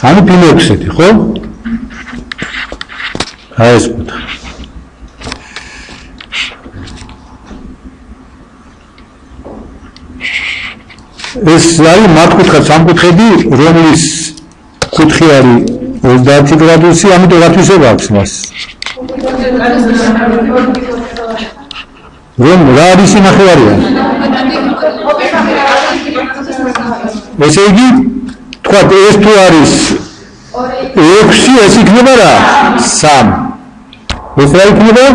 ანუ პინოქსეთი, ხო? აი ეს კუთხე. ეს არის მართკუთხა სამკუთხედი, რომლის კუთხე არის 30 გრადუსი, ამიტომ რა თვისება აქვს მას? რომ რა არის ნახევარია? ესე იგი, თქვათ ეს თუ არის 6, ეს იქნება რა? 3. ეს რა იქნება?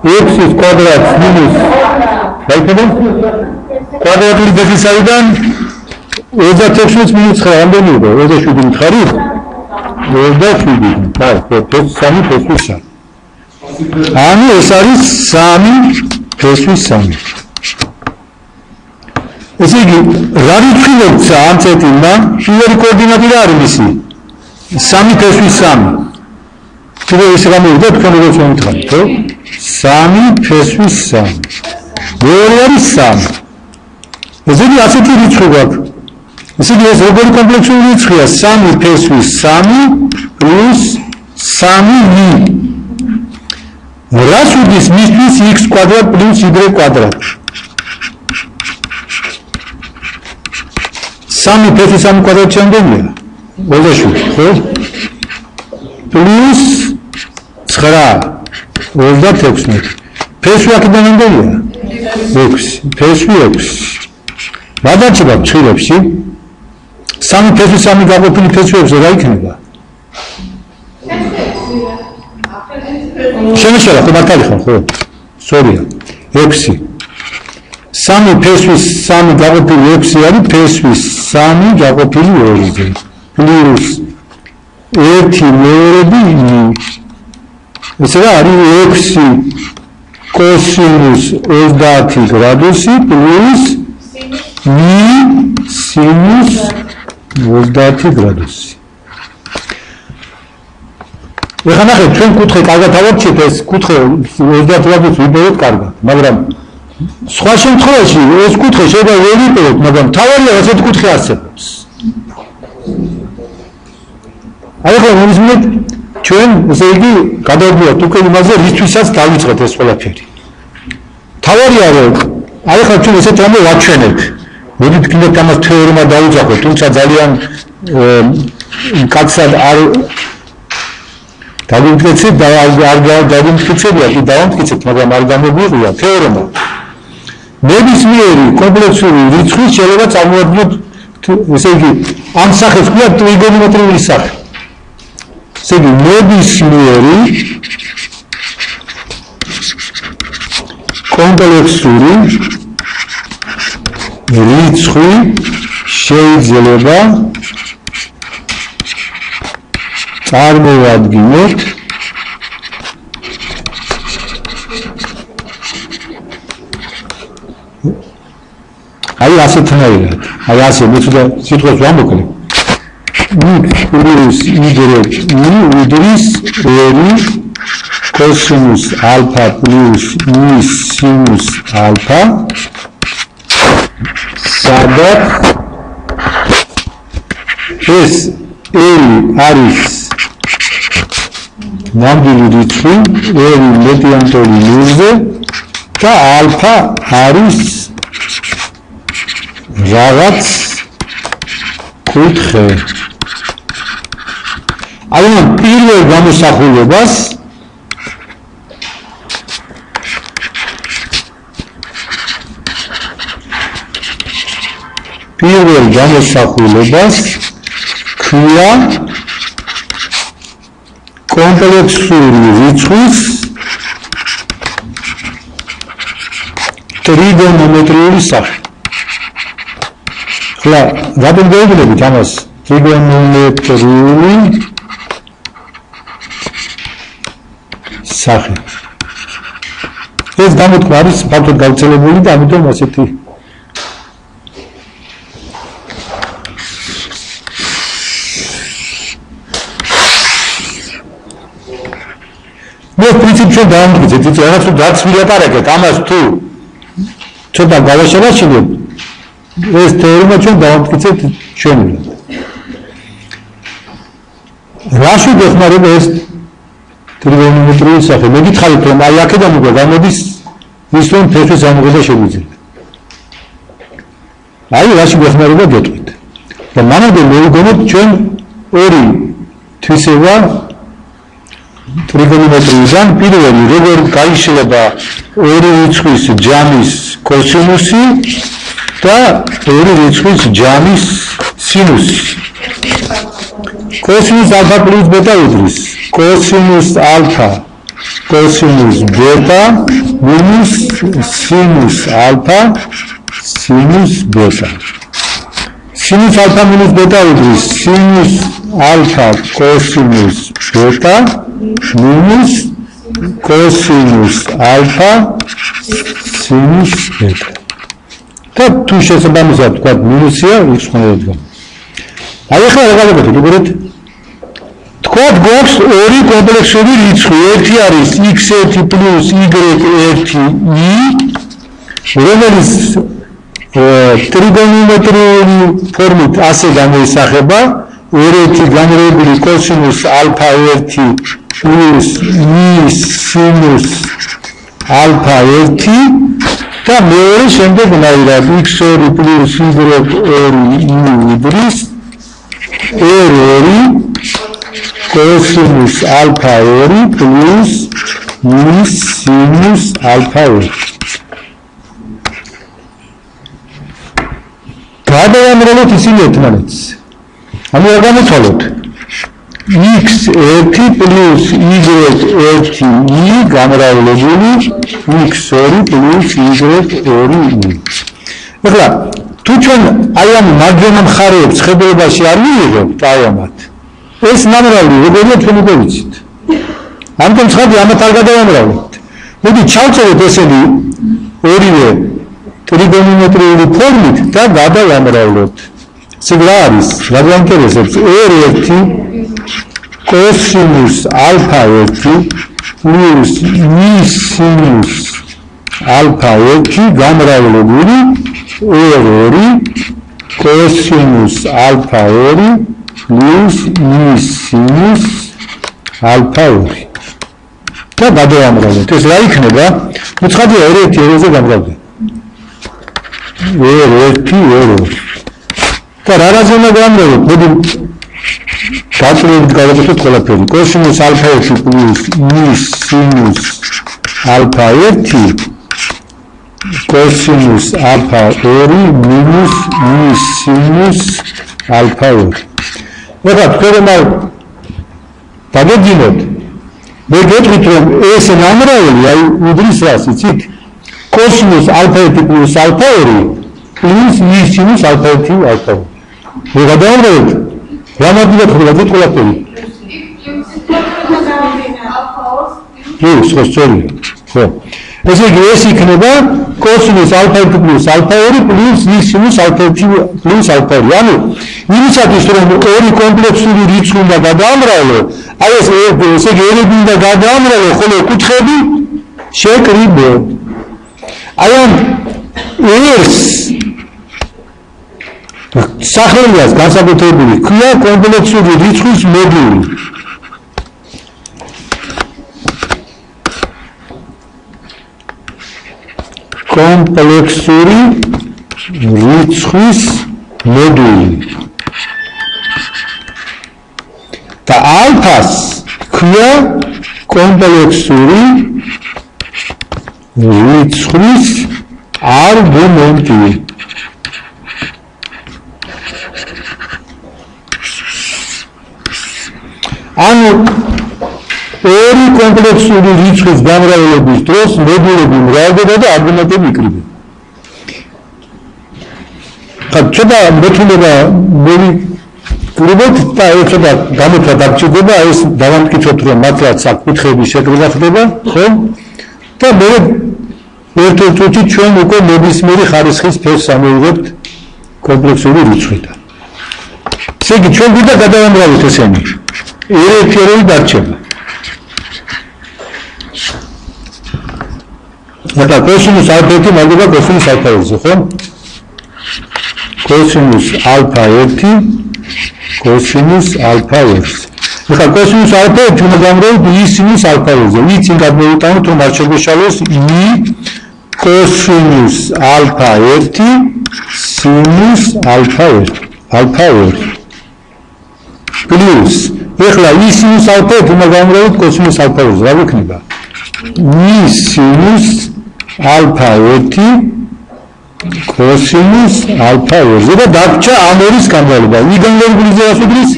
6 კვადრატს მინუს რა იქნება? კვადრატული დეფიციტიდან 36 მინუს 9 რამდენი იყო? 27 მითხარით? 27. აი, ეს 3 ფესვის 3. ანუ ეს არის 3 ფესვის 3. ესე იგი, რა რიცხვი ამ წეტილმა? პირველი კოორდინატი რა არის მისი? 3 ფესვის 3. კიდევ ისე გამოვიდა თქვენ როგორც მომთხარით, ხო? 3 ფესვის 3. მეორე არის 3. ესე იგი, ასეთი რიცხვი გვაქვს. ესე იგი, ეს როგორი კომპლექსური რიცხვია? 3 ფესვის 3 პლუს 3 რას უდის მისთვის x კვადრატ პლუს y კვადრატ? 3 ფესვის 3 კვადრატი რამდენია? 27, ხო? პლუს 9, 36. ფესვი აქედან რამდენია? 6, ფესვი 6. გადაჭრა ცხრილებში 3 ფესვის 3 გაყოფილი ფესვებზე რა იქნება? შემეშალა ხო მართალი ხო? სორია. 6. 3 ფესვის 3 გაყოფილი 6 არის ფესვის 3 გაყოფილი 2-ზე. პლუს 1 მეორედი ესე რა არის 6 კოსინუს 30 გრადუსი პლუს სინუს 30 გრადუსი. ეხლა ნახეთ, ჩვენ კუთხე კარგად ავარჩიეთ, ეს კუთხე 30 გრადუსი ვიპოვოთ კარგად, მაგრამ სხვა შემთხვევაში ეს კუთხე შეიძლება ვერ ვიპოვოთ, მაგრამ თავარია ესეთი კუთხე არსებობს. აი ხო მომისმენთ ჩვენ ესე იგი გადავდივართ უკვე იმაზე რისთვისაც დავიწყეთ ეს ყველაფერი. თავარია რომ აი ხო ჩვენ ესეთ რამე ვაჩვენებთ. მოდით კიდევ ამას თეორემა დავუძახოთ, თუმცა ძალიან კაცად არ დავიმტკიცეთ და არ დავიმტკიცებია, კი დავამტკიცეთ, მაგრამ არ გამოგვიღია თეორემა. ნებისმიერი კომპლექსური რიცხვი შეიძლება წარმოადგინოთ ესე იგი ამ სახეს ქვია ტრიგონომეტრიული სახე. ესე იგი ნებისმიერი კომპლექსური რიცხვი შეიძლება წარმოვადგინოთ აი ასეთნაირად, აი ასე მე თუნდა სიტყვას ვამოკლებ. პლუს y უდრის 2 კოსინუს ალფა პლუს სინუს ალფა სადაც ეს არის ნამდვილი რიცხვი, მეტიანტური ნულზე და ალფა არის რაღაც კუთხე. აი ამ პირველ გამოსახულებას ქვია კომპლექსური რიცხვის ტრიგონომეტრიული სახე. ხლა, რატომ გვეუბნებით ამას? ტრიგონომეტრიული სახე. ეს გამოთქმა არის ფართოდ გავრცელებული და ამიტომ ასეთი პრინციპი ჩვენ დავამტკიცეთ, იცით, რაღაც რაც ვილაპარაკეთ, ამას თუ ცოტა გავაშენებთ, ეს თეორია ჩვენ დავამტკიცეთ ჩვენურად. რაში გეხმარება ეს ტრიგონომეტრიული სახე? მოგითხარით, რომ აი აქედან უკვე გამოდის ის, რომ ფეხის ამოღება შეგვიძლია. აი რაში გეხმარება გეტყვით. და მანამდე მოვიგონოთ ჩვენ ორი თვისება ტრიგონომეტრიიდან. პირველი, როგორ გაიშლება ორი რიცხვის ჯამის კოსინუსი და ორი რიცხვის ჯამის სინუსი. კოსინუს ალფა პლუს ბეტა უდრის კოსინუს ალფა კოსინუს ბეტა მინუს სინუს ალფა სინუს ბეტა. სინუს ალფა მინუს ბეტა უდრის სინუს ალფა კოსინუს ბეტა მინუს კოსინუს ალფა სინუს ბეტა. და თუ შესაბამისად ვთქვათ მინუსია, რიცხვნებად. აი ახლა რა გავაკეთოთ, უყურეთ. თქვათ გვაქვს ორი კომპლექსური რიცხვი, ერთი არის x1 პლუს y1i, რომელიც ტრიგონომეტრიული ფორმით ასე გამოისახება, ორეთი განრეებული კოსინუს ალფა 1 პლუს i სინუს ალფა 1 და მეორე შემდეგნაირად x2 პლუს y2i უდრის r2 კოსინუს ალფა 2 პლუს i სინუს ალფა 2. გადავამრავლოთ ისინი ერთმანეთს. ანუ რა გამოვთვალოთ? x1 პლუს y1i გამრავლებული x2 პლუს y2i. ეხლა თუ ჩვენ აი ამ მარჯვენა მხარეებს ხედელებაში არ მივიღებთ აი ამათ, ეს ნამრავლი როგორია თქვენ უკვე ვიცით. ამიტომ ცხადი ამათ არ გადავამრავლებთ. მოდი ჩავწეროთ ესენი ორივე ტრიგონომეტრიული ფორმით და გადავამრავლოთ. ესე რა არის? რა გვაინტერესებს? r1 კოსინუს ალფა 1 პლუს i სინუს ალფა 1 გამრავლებული r2 კოსინუს ალფა 2 პლუს i სინუს ალფა 2. და გადავამრავლოთ. ეს რა იქნება? ну ცხადია r1 r2-ზე გამრავლდება. r1 და რა რაზენა გამრავლოთ? მოდი გაწევთ გავაკეთოთ ყველაფერი. კოსინუს ალფა 1 პლუს i სინუს ალფა 1 კოსინუს ალფა 2 მინუს i სინუს ალფა 2. ეხლა თქვენ დაგეძინოთ. მე გეტყვით რომ ეს ნამრავლი აი უდრის რას იცით? კოსინუს ალფა 1 პლუს ალფა 2 პლუს i სინუს ალფა 1 ალფა 2. მე გადავამრავლოთ. რა მოდიოთ ხოლმე ყველაფერი? პლუს ხოსწორია. ხო. ესე იგი ეს იქნება კოსინუს ალფა 1 პლუს ალფა 2 პლუს i სინუს ალფა 1 პლუს ალფა 2. ანუ იმისათვის რომ ორი კომპლექსური რიცხვი უნდა გადაამრავლო, აი ესე იგი ერები უნდა გადაამრავლო, ხოლო კუთხეები შეკრიბო. აი ამ ერს სახელიას განსაკუთრებული ჰქვია კომპლექსური რიცხვის მოდული. კომპლექსური რიცხვის მოდული. და ალფას ჰქვია კომპლექსური რიცხვის არგუმენტი. ანუ ორი კომპლექსური რიცხვის გამრავლების დროს მოდულები მრავლდება და არგუმენტები იკრიბება. ხა ცოტა მოთმინება მოვიკრიბოთ და ეხლა გამოთვლა დაგჭირდება ეს დავამტკიცოთ რომ მართლაც აქ კითხების შეკრება ხდება ხო და მე ერთ-ერთ წუთი ჩვენ უკვე ნებისმიერი ხარისხის ფერს ამოვიღებთ კომპლექსური რიცხვიდან ესე იგი ჩვენ გვინდა გადავამრავოთ ესენი ერთ-ერთი დარჩება და კოსინუს ალფა-1 მაგდება კოსინუს ალფა-2-ზე, ხო? კოსინუს ალფა-1 კოსინუს ალფა-2-ზე. ეხლა კოსინუს ალფა-1 უნდა გამოვიდეთ i სინუს ალფა-2-ზე. i წინ გადმოვიტანოთ რომ არ შეგვეშალოს i კოსინუს ალფა-1 სინუს ალფა-2 ალფა-2 პლუს ეხლა i სინუს ალფა-1 უნდა გამოვიდეთ კოსინუს ალფა-2-ზე. რა გვექნება? i სინუს ალფა-1 კოსინუს ალფა-2 და დარჩა ამ ორის გამრავლება. i გამრავლების რას უდრის?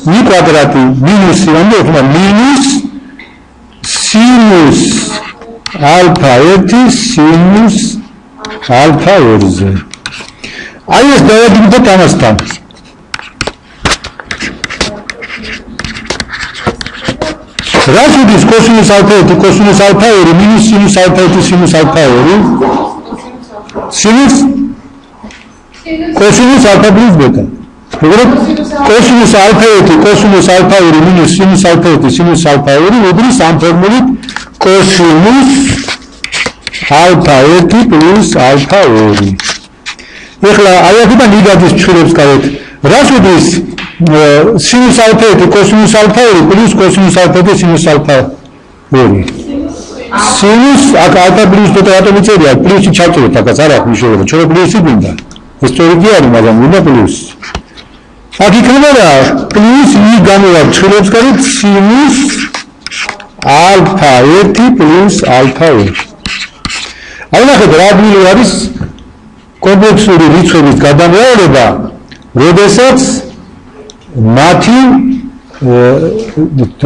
i კვადრატი მინუსი რამდენი იქნება? მინუს სინუს ალფა-1 სინუს ალფა-2-ზე. აი ეს დავადგინოთ ამასთან. რას უდრის კოსინუს ალფა-1 კოსინუს ალფა-2 მინუს სინუს ალფა-1 სინუს ალფა-2 სინუს კოსინუს ალფა პლუს ბეტა როგორ კოსინუს ალფა-1 კოსინუს ალფა-2 მინუს სინუს ალფა-1 სინუს ალფა-2 უდრის ამ ფორმულით კოსინუს ალფა-1 პლუს ალფა-2 ეხლა აი აქედან იგადის ცხრილებს გავეთ რას უდრის სინუს ალფა-1 კოსინუს ალფა-2 პლუს კოსინუს ალფა-1 სინუს ალფა-2 სინუს აქ ალფა პლუს ბეტა რატომ იწერია პლუსი ჩავწერეთ აქაც არ აქვს მნიშვნელობა ჩვენ პლუსი გვინდა ეს სწორი კი არის მაგრამ გვინდა პლუსი აქ იქნება რა პლუს i გამოვა ცხრილებს გარეთ სინუს ალფა-1 პლუს ალფა-2 აი ნახეთ რა ადგილი არის კომპლექსური რიცხვების გადამრავლება როდესაც მათი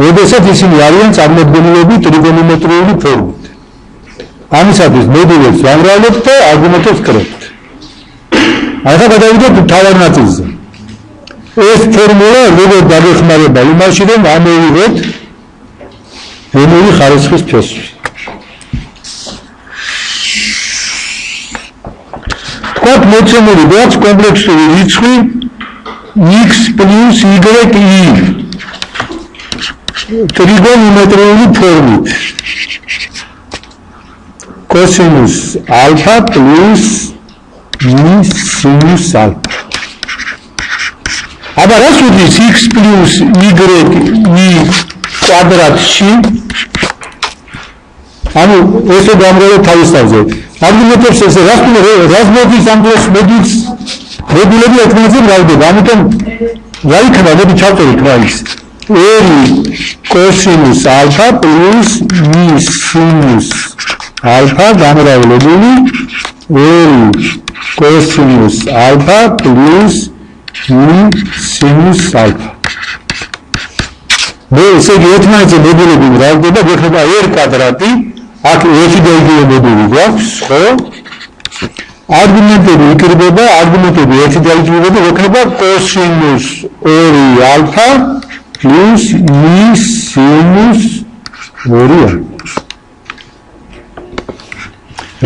როდესაც ისინი არიან წარმოდგენილები ტრიგონომეტრიული ფორმით. ამისათვის მოდულებს ვამრავლებთ და არგუმენტებს ვკრებთ. ახლა გადავიდეთ მთავარ ნაწილზე. ეს ფორმულა როგორ დაგეხმარება იმაში, რომ ამოვიღოთ ენური ხარისხის ფესვი. თქვათ მოცემული გვაქვს კომპლექსური რიცხვი x plus y ტრიგონომეტრიული ფორმით კოსინუს ალფა პლუს სინუს ალფა აბა რას უდრის x plus y კვადრატში ანუ ესე გამრავლე თავისთავზე არგუმენტებს ესე რას მოდის ამ დროს მოდის მოდულები ერთმანეთზე მრავლდება ამიტომ რა იქნება მოდი ჩავწეროთ რა ის კოსინუს ალფა პლუს სინუს ალფა გამრავლებული კოსინუს ალფა პლუს სინუს ალფა მე ესე იგი ერთმანეთზე მოდულები მრავლდება გვექნება r კვადრატი აქ ერთი და იგივე მოდული გვაქვს ხო არგუმენტები იკრიბება არგუმენტები ერთი და იგივე და გვექნება კოსინუს 2 ალფა plus sinus 2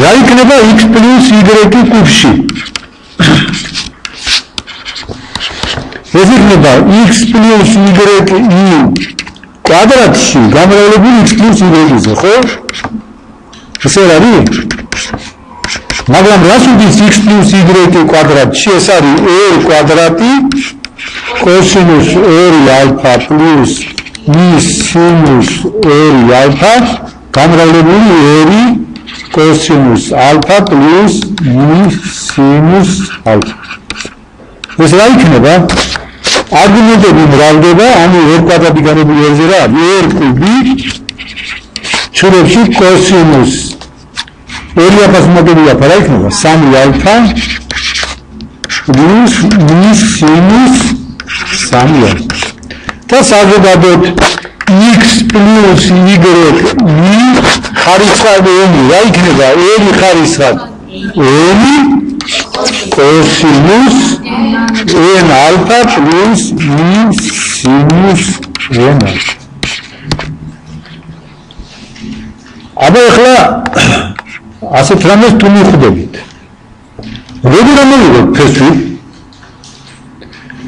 რა იქნება x plus y კუბში ეს იქნება x plus y კვადრატში გამრავლებული x plus y-ზე ხო? ესე არის? მაგრამ რას უდრის x plus y კვადრატში ეს არის r კვადრატი კოსინუს 2 ალფა პლუს სინუს 2 ალფა გამრავლებული 2 კოსინუს ალფა პლუს სინუს ალფა ეს რა იქნება? არგუმენტები მრავლდება, ანუ r კვადრატი განებული r-ზე რა არის? r კუბი ჩრებში კოსინუს 2 ალფას მოგებია რა იქნება? 3 ალფა პლუს სინუს 3 ალფა და საზოგადოდ x plus y ხარისხად n რა იქნება? n ხარისხად n cosinus n alpha plus mi sinus n alpha. აბა ახლა ასეთ რამეს თუ მიხვდებით. როგორ ამოვიღოთ ფესვი?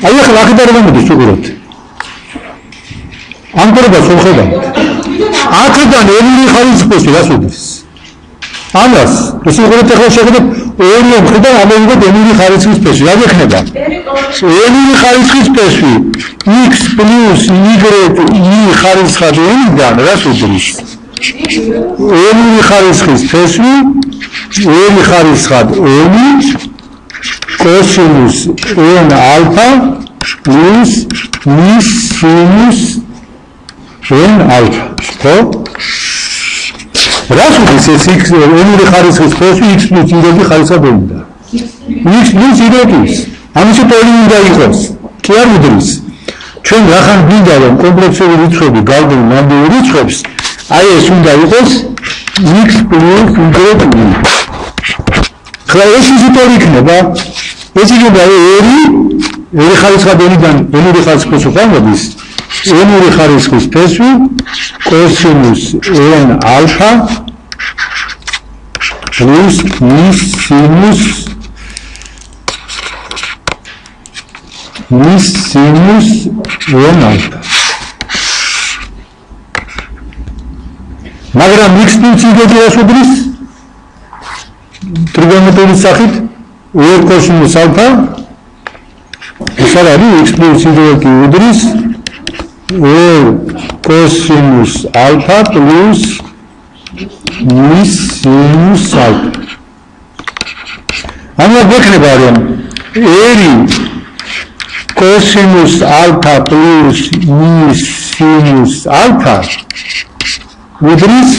აი ახლა აქედან მომდის უყუროთ. ამგვარად ვხედავთ. აქედან ელური ხარისხის რას უდის? ამას ეს უყურეთ ახლა შეხედეთ ორი მხრიდან ამოვიღოთ ელური ხარისხის ფესვი. რა გექნება? ელური ხარისხის ფესვი x plus y i ხარისხად n-დან რას უდის? ელური ხარისხის ფესვი ელი ხარისხად n cosinus n alpha plus mi sinus n alpha. ხო? რას უდის ეს x ელური ხარისხის ფესვი x plus y ხარისხად n-დან? x plus y-ის. ამისი პოლი უნდა იყოს. კი არ უდრის. ჩვენ რახან გვინდა რომ კომპლექსური რიცხვები გავდივ ნამდვილ რიცხვებს აი ეს უნდა იყოს x plus y. ხლა ეს ისტორი იქნება. ეს იქნება ელი ხარისხად n-დან ელური ხარისხის უყავდის ელური ხარისხის ფესვი cosinus n alpha plus mi sinus n alpha. მაგრამ x plus y რას უდრის? ტრიგონოметრიის სახით r cosinus alpha ეს არის x plus y უდრის r cosinus alpha plus mi sinus alpha. ამას გვექნება რომ r cosinus alpha plus mi sinus alpha უდრის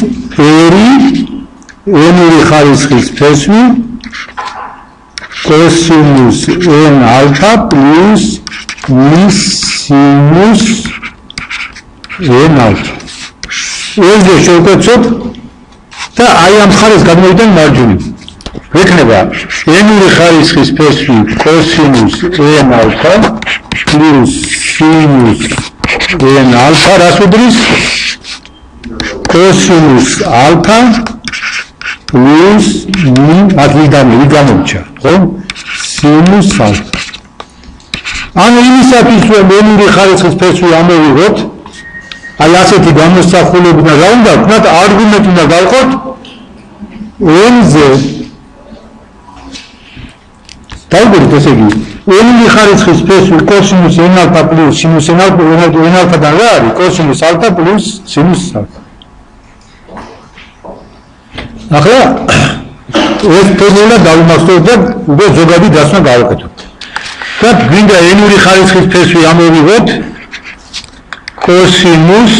ელური ხარისხის ფესვი cosinus n alpha plus mi sinus n alpha. ესე შევკეთოთ და აი ამ ხარისს გადმოვიდან მარჯვნივ. გვექნება ელური ხარისხის ფესვი cosinus n alpha plus sinus n alpha რას უდრის? cosinus alpha plus mi აქედან გამომჩა, ხო? sinus alpha. ანუ იმისათვის რომ ელური ხარისხის ფესვი ამოვიღოთ, აი ასეთი გამოსახულები და რა უნდა ვქნათ არგუმენტი უნდა გავყოთ n-ზე. დავუყურეთ ესე იგი ელური ხარისხის ფესვი cosinus n alpha plus sinus n alpha-დან რა არის? cosinus alpha plus sinus alpha. ახლა ეს ფორმულა დავუმახსოვროთ და უკვე ზოგადი დასმა გავაკეთოთ. და გვინდა ელური ხარისხის ფესვი ამოვიღოთ cosinus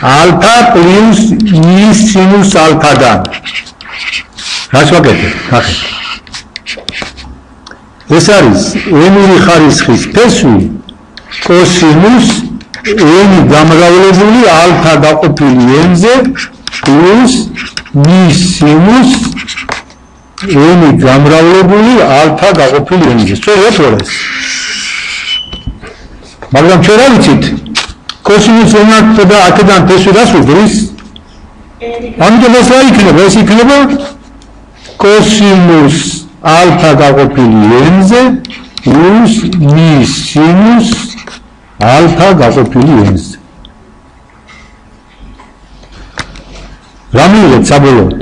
alpha plus mi sinus alpha-დან. რას ვაკეთებ? ნახეთ. ეს არის ელური ხარისხის ფესვი cosinus n გამრავლებული alpha გაყოფილი n-ზე plus mi sinus n გამრავლებული alpha გაყოფილი n-ზე. სწორედ ეს. მაგრამ ჩვენ რა ვიცით? cosinus n და აქედან ფესვი რას უდრის? ამიტომ ეს რა იქნება? ეს იქნება cosinus alpha გაყოფილი n-ზე plus mi sinus alpha გაყოფილი n-ზე. რა მივიღეთ საბოლოოდ?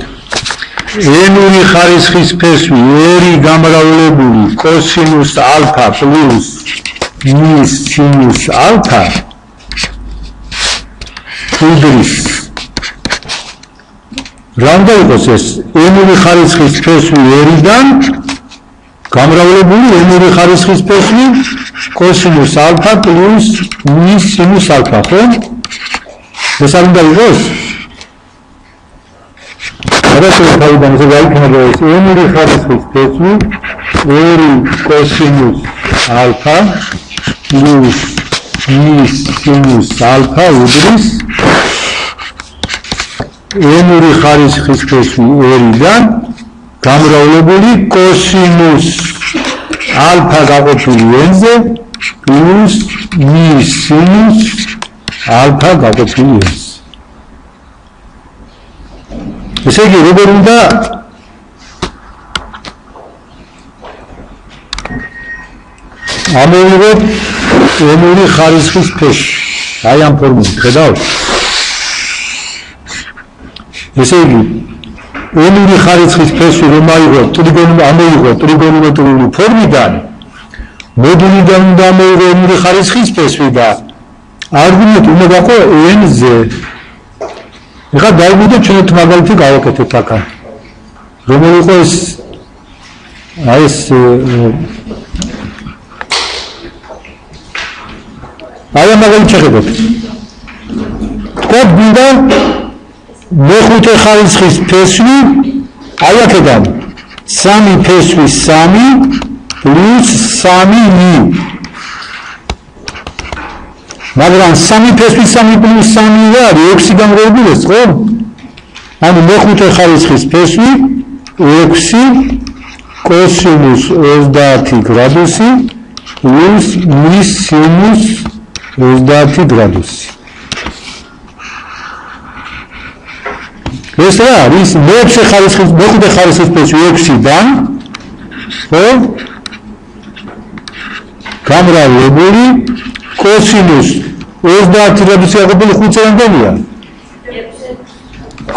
ელური ხარისხის ფესვი r გამრავლებული cosinus alpha plus mi sinus alpha უდრის. რა უნდა იყოს ეს? ელური ხარისხის ფესვი r-დან გამრავლებული ელური ხარისხის ფესვი cosinus alpha plus mi sinus alpha, ხო? ეს არ უნდა იყოს? Adesso parliamo di ელური ხარისხის ფესვი r cosinus alpha plus mi sinus alpha უდრის ელური ხარისხის ფესვი r-დან გამრავლებული კოსინუს ალფა გაყოფილი n-ზე პლუს მი სინუს ალფა გაყოფილი n-ზე. ესე იგი, როგორ უნდა ამოვიღოთ ემური ხარისხის ფეში. აი ამ ფორმულით, ხედავთ? ესე იგი, ემური ხარისხის ფესი რომ აიღოთ ტრიგონომეტრიული ფორმიდან, მოდულიდან უნდა ამოიღო ემური ხარისხის ფესი და არგუმენტი უნდა გაყო n-ზე. ეხლა დავგვიდეთ ჩვენთ მაგალითი გავაკეთეთ აქა. რომელი იყო ეს აი ამ მაგალითს შეხედოთ. თქვა გვინდა მეხუთე ხარისხის ფესვი, აი აქედან 3 ფესვი 3 პლუს 3 მი. მაგრამ 3 ფესვი 3 პლუს 3 რა არის 6 გამრავლდეს, ხო? ანუ მეხუთე ხარისხის ფესვი 6 კოსინუს 30 გრადუსი პლუს მი სინუს 30 გრადუსი. ეს რა არის? მეხუთე ხარისხის ფესვი 6-დან, ხო? გამრავლებული კოსინუს 30 გრადუსი აღებული 5 რამდენია?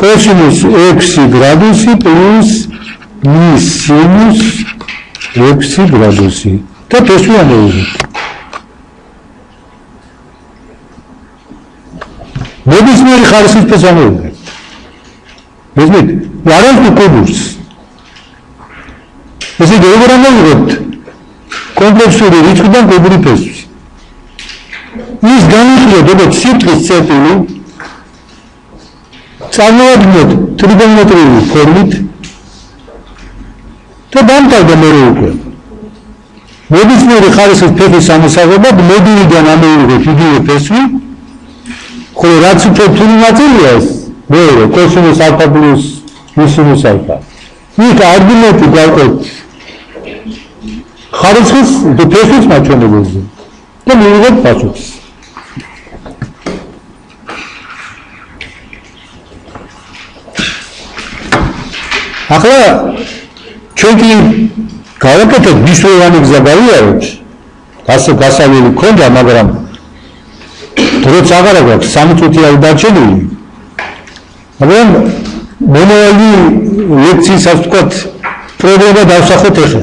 კოსინუს 6 გრადუსი პლუს მი სინუს 6 გრადუსი. და ფესვი ამოვიღეთ. ნებისმიერი ხარისხის ფესვი ამოვიღეთ. მესმით? არა თუ კუბურს. ესე იგი, როგორ ამოვიღოთ კომპლექსური რიცხვიდან კუბური ფესვი? ის განიხილოთ როგორც სიტყვის წერტილი, წარმოვადგინოთ ტრიგონომეტრიული ფორმით და დამთავრდა მეორე უკვე. ნებისმიერი ხარისხის ფესვის ამოსაღებად მოდულიდან ამოვიღოთ იგივე ფესვი, ხოლო რაც უფრო რთული ნაწილია ეს, მეორე, კოსინუს ალფა პლუს მი სინუს ალფა. იქ არგუმენტი გავყოთ ხარისხის და ფესვის მაჩვენებელზე და მივიღოთ პასუხს. ახლა ჩვენ კი გავაკეთეთ მნიშვნელოვანი გზა გავიარეთ. ასე გასავლელი ქონდა, მაგრამ დროც აღარ აქვს 3 წუთი არის დარჩენილი. მაგრამ მომავალი ლექციის ვთქვათ პრობლემა დავსახოთ ახლა.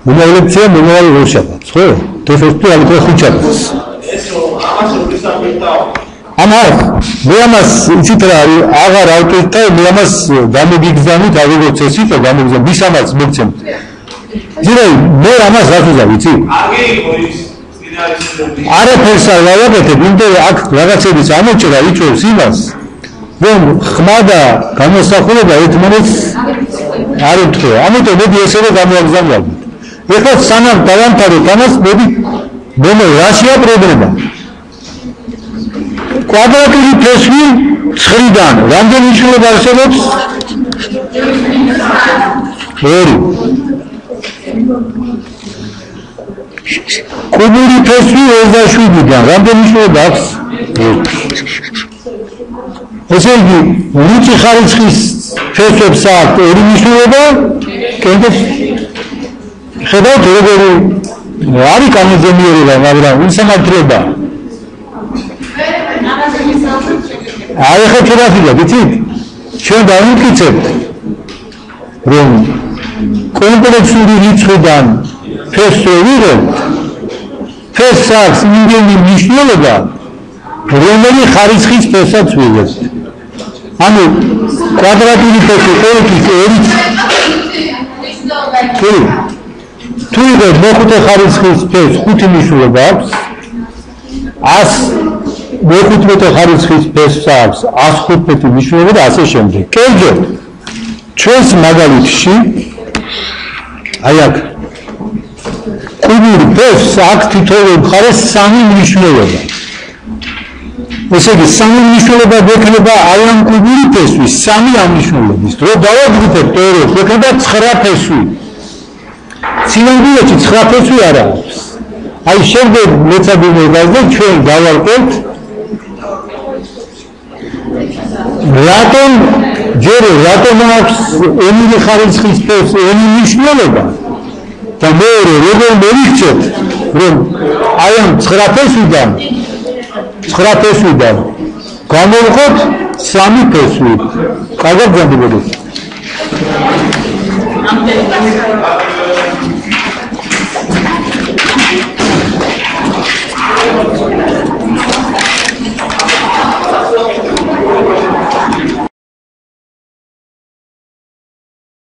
მომავალი ლექცია მომავალი როშაბათს, ხო? თეთრ ალკო ხუჩაბათს. ამას მე ამას იცით რა არის აღარ ავტოიტა მე ამას გამოგიგზავნით როგორც ეს იყო გამოგიგზავნით ვის ამას მოგცემთ ძირე მე ამას რა ვუძა ვიცი არაფერს არ ვავაკეთებ იმდე აქ რაღაცების ამოჭრა იწევს იმას რომ ხმა და გამოსახულება ერთმანეთს არ უთხრა ამიტომ მოდი ესევე გამოგიგზავნოთ ეხლა სანამ დავამთავროთ ამას მოდი მე რაშია პრობლემა კვადრატული ფესვი 9-დან რამდენი მნიშვნელობა არსებობს? 2. კუბური ფესვი 27-დან რამდენი მნიშვნელობა აქვს? 1. ესე იგი, ლუჩი ხარისხის ფესვებს აქვს 2 მნიშვნელობა, კენდებს ხედავთ როგორი არის კანონზომიერება, მაგრამ უსამართლობა აი ხა ჩრაფია, ვიცით? ჩვენ დავიმტკიცებთ, რომ კომპლექსური რიცხვიდან ფესვი ვიღებთ, ფესს აქვს იმდენი მნიშვნელობა, რომელი ხარისხის ფესაც ვიღებთ. ანუ კვადრატული ფესი ყოველთვის 2 თუ იღებ მეხუთე ხარისხის ფესს 5 მნიშვნელობა აქვს, 115 ხარისხის ფესს აქვს 115 მნიშვნელობა და ასე შემდეგ. კერძოდ ჩვენს მაგალითში აი აქ კუბური ფესს აქვს თითოეულ მხარეს 3 მნიშვნელობა. ესე იგი სამი მნიშვნელობა გვექნება აი ამ კუბური ფესვის, სამი ამ მნიშვნელობის. რო დავაგრიფოთ ტეორიას, გვექნება 9 ფესვი. სინამდვილეში 9 ფესვი არ აქვს. აი შემდეგ მეცადინებაზე ჩვენ დავარკვევთ რატომ აქვს ემილი ხარისხის ფესვს ემი მნიშვნელობა და მეორე როგორ მოვიქცეთ რომ აი ამ 9 ფესვიდან გამოვხოთ 3 ფესვი. კარგად გაგიგებთ.